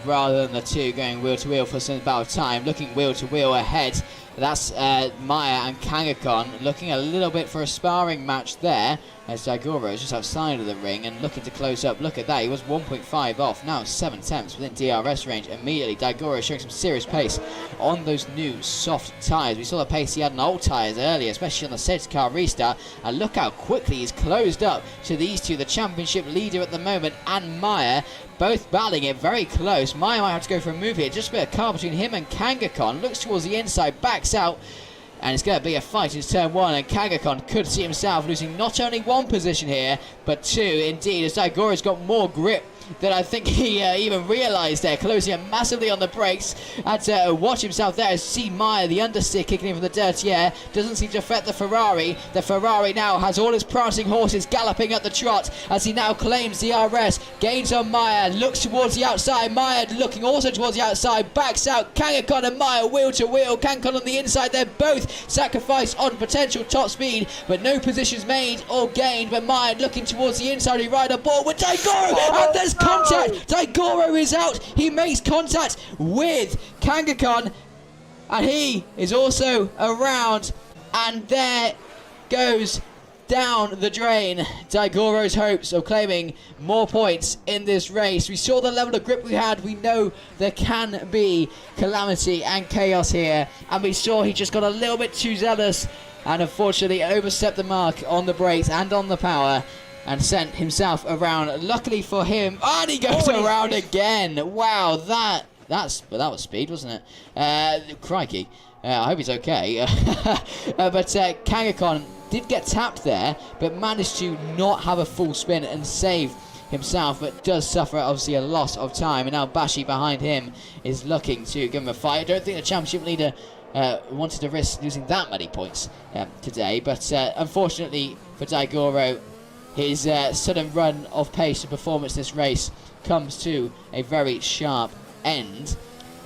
rather than the two going wheel to wheel for some amount of time. Looking wheel to wheel ahead, that's Maya and Kangakon looking a little bit for a sparring match there as Igoro is just outside of the ring and looking to close up. Look at that, he was 1.5 off, now 7 tenths within DRS range immediately. Igoro showing some serious pace on those new soft tyres. We saw the pace he had on old tyres earlier, especially on the Seds car restart, and look how quickly he's closed up to these two, the championship leader at the moment and Maya, both battling it very close. Maya might have to go for a move here, just a bit of car between him and Kangakon, looks towards the inside, backs out, and it's going to be a fight in turn 1, and Kangakon could see himself losing not only 1 position here, but 2 indeed, as Igoro's got more grip than I think he even realised there, closing in massively on the brakes. Had to watch himself there as see Meyer, the understeer, kicking in from the dirty air. Doesn't seem to affect the Ferrari. The Ferrari now has all his prancing horses galloping at the trot as he now claims the RS. Gains on Meyer, looks towards the outside. Meyer looking also towards the outside, backs out. Kangaskhan and Meyer wheel to wheel. Kangaskhan on the inside. They're both sacrificed on potential top speed, but no positions made or gained. But Meyer looking towards the inside. He ride a ball with Daigoro, and there's contact. Daigoro is out. He makes contact with Kangaskhan, and he is also around, and there goes down the drain Daigoro's hopes of claiming more points in this race. We saw the level of grip we had. We know there can be calamity and chaos here, and we saw he just got a little bit too zealous and unfortunately overstepped the mark on the brakes and on the power and sent himself around. Luckily for him, and he goes around again. Wow, that was speed, wasn't it? Crikey. I hope he's okay. But Kangaskhan did get tapped there, but managed to not have a full spin and save himself, but does suffer obviously a loss of time. And now Bashi behind him is looking to give him a fight. I don't think the championship leader wanted to risk losing that many points today, but unfortunately for Daigoro, his sudden run of pace and performance this race comes to a very sharp end.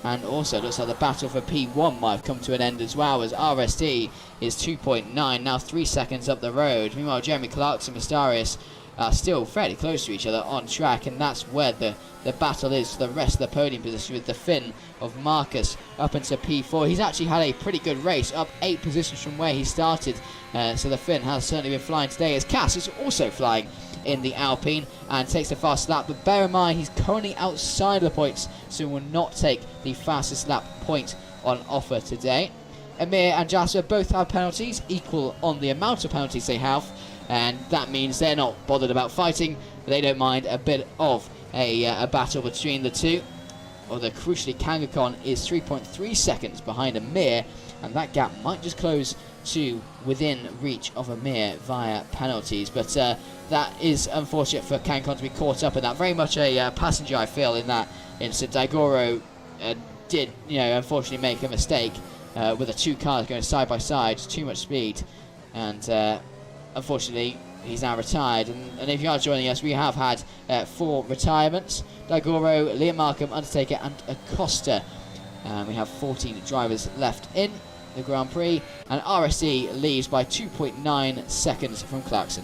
And also looks like the battle for P1 might have come to an end as well, as RSD is 2.9, now 3 seconds up the road. Meanwhile, Jeremy Clarkson and Mastarius are still fairly close to each other on track, and that's where the battle is for the rest of the podium position, with the Finn of Marcus up into P4. He's actually had a pretty good race, up 8 positions from where he started, so the Finn has certainly been flying today, as Cass is also flying in the Alpine and takes the fast lap. But bear in mind, he's currently outside of the points, so will not take the fastest lap point on offer today. Amir and Jasper both have penalties, equal on the amount of penalties they have, and that means they're not bothered about fighting. They don't mind a bit of a battle between the two. Although crucially, Kangaskhan is 3.3 seconds behind Amir, and that gap might just close to within reach of Amir via penalties. But that is unfortunate for Kangaskhan to be caught up in that. Very much a passenger, I feel, in that instance. Daigoro did, unfortunately make a mistake with the two cars going side by side. Too much speed, and unfortunately he's now retired. And if you are joining us, we have had 4 retirements: Daigoro, Liam Markham, Undertaker and Acosta. We have 14 drivers left in the Grand Prix, and RSC leaves by 2.9 seconds from Clarkson.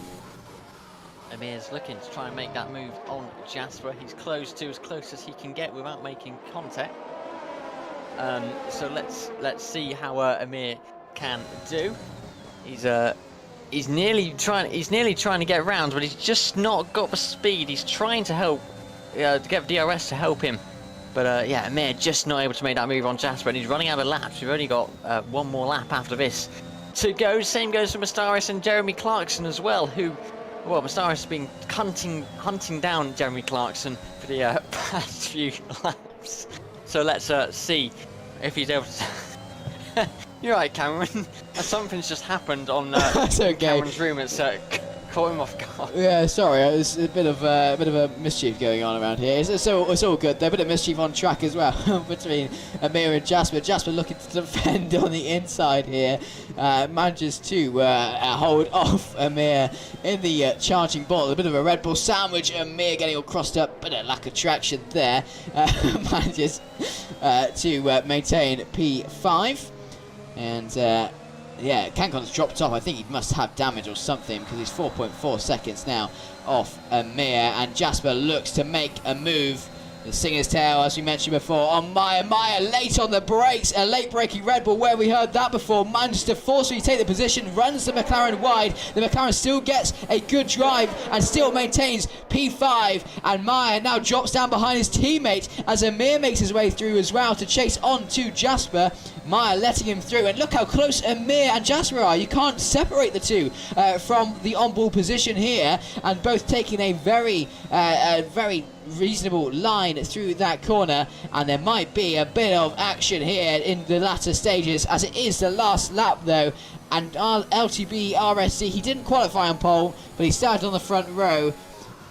Amir's looking to try and make that move on Jasper. He's close to as close as he can get without making contact. So let's see how Amir can do. He's nearly trying to get around, but he's just not got the speed. He's trying to help to get DRS to help him. But yeah, Amir just not able to make that move on Jasper, and he's running out of laps. We've only got one more lap after this to go. Same goes for Mastarius and Jeremy Clarkson as well, who, well, Mastarius has been hunting down Jeremy Clarkson for the past few laps. So let's see if he's able to... You're right, Cameron. Something's just happened on okay. Cameron's room. It's caught him off guard. Yeah, sorry, there's a bit of a mischief going on around here. It's all good. There's a bit of mischief on track as well between Amir and Jasper. Jasper looking to defend on the inside here, manages to hold off Amir in the charging ball. A bit of a Red Bull sandwich. Amir getting all crossed up, bit of lack of traction there. Manages to maintain P5, and. Yeah, Kangaskhan's dropped off. I think he must have damage or something, because he's 4.4 seconds now off Amir. And Jasper looks to make a move. The Singer's Tail, as we mentioned before, on Meyer. Meyer late on the brakes. A late braking Red Bull, where we heard that before. Manages to forcefully take the position, runs the McLaren wide. The McLaren still gets a good drive and still maintains P5. And Meyer now drops down behind his teammate as Amir makes his way through as well to chase on to Jasper. Meyer letting him through, and look how close Amir and Jasper are. You can't separate the two from the on-ball position here, and both taking a very reasonable line through that corner. And there might be a bit of action here in the latter stages, as it is the last lap though. And LTB RSC, he didn't qualify on pole, but he started on the front row.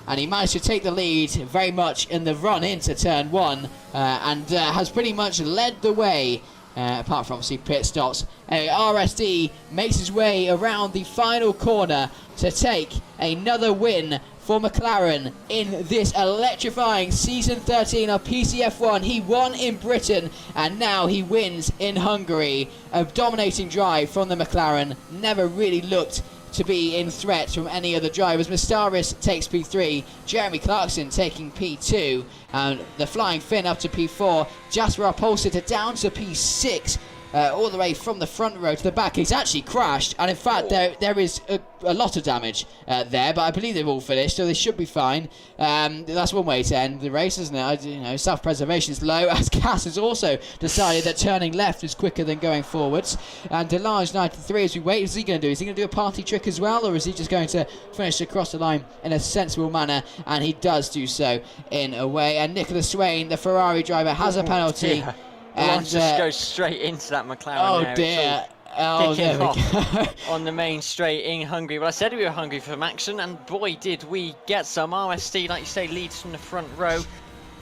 and he managed to take the lead very much in the run into turn 1, and has pretty much led the way. Apart from obviously pit stops. RSD makes his way around the final corner to take another win for McLaren in this electrifying Season 13 of PC F1. He won in Britain and now he wins in Hungary. A dominating drive from the McLaren. Never really looked to be in threat from any other drivers. Mustaris takes P3, Jeremy Clarkson taking P2, and the Flying Finn up to P4, Jasper Upholster down to P6, all the way from the front row to the back. He's actually crashed, and in fact there is a lot of damage there, but I believe they've all finished, so they should be fine. That's one way to end the race, isn't it? You know, self-preservation is low, as Cass has also decided that turning left is quicker than going forwards. And Delage 93, as we wait, what's he going to do? Is he going to do a party trick as well, or is he just going to finish across the line in a sensible manner? And he does do so in a way. And Nicholas Swain, the Ferrari driver, has a penalty. Yeah. And just goes straight into that McLaren. Oh there. dear. Oh, there we go. On the main straight in Hungary. Well, I said we were hungry for some action, and boy did we get some. RSD, like you say, leads from the front row.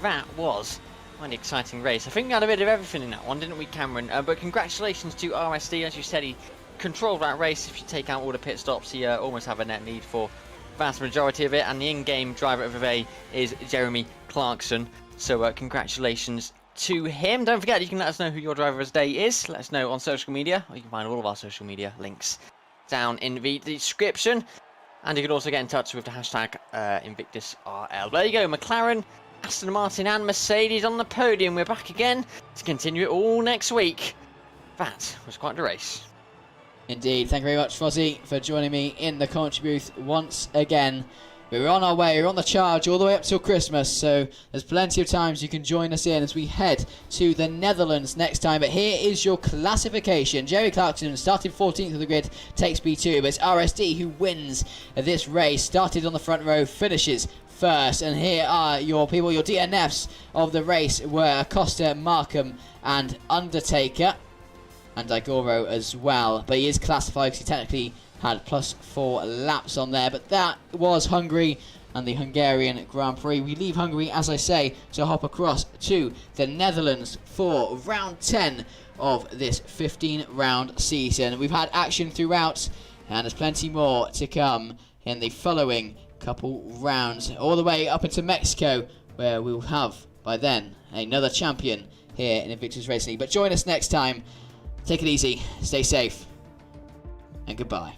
That was quite an exciting race. I think we had a bit of everything in that one, didn't we, Cameron? But congratulations to RSD. As you said, he controlled that race. If you take out all the pit stops, he almost have a net lead for the vast majority of it. And the in-game driver of the day is Jeremy Clarkson. So congratulations to him. Don't forget, you can let us know who your driver of the day is. Let us know on social media, or you can find all of our social media links down in the description. And you can also get in touch with the hashtag InvictusRL. There you go, McLaren, Aston Martin and Mercedes on the podium. We're back again to continue it all next week. That was quite the race. Indeed. Thank you very much, Fozzy, for joining me in the commentary booth once again. We're on our way, we're on the charge all the way up till Christmas, so there's plenty of times you can join us in as we head to the Netherlands next time. But here is your classification. Jerry Clarkson started 14th of the grid, takes B2, but it's RSD who wins this race. Started on the front row, finishes first. And here are your people, your DNFs of the race were Acosta, Markham and Undertaker. And Igoro as well, but he is classified because he technically had +4 laps on there. But that was Hungary and the Hungarian Grand Prix. We leave Hungary, as I say, to hop across to the Netherlands for round 10 of this 15-round season. We've had action throughout, and there's plenty more to come in the following couple rounds, all the way up into Mexico, where we'll have by then another champion here in Invictus Racing League. But join us next time. Take it easy, stay safe, and goodbye.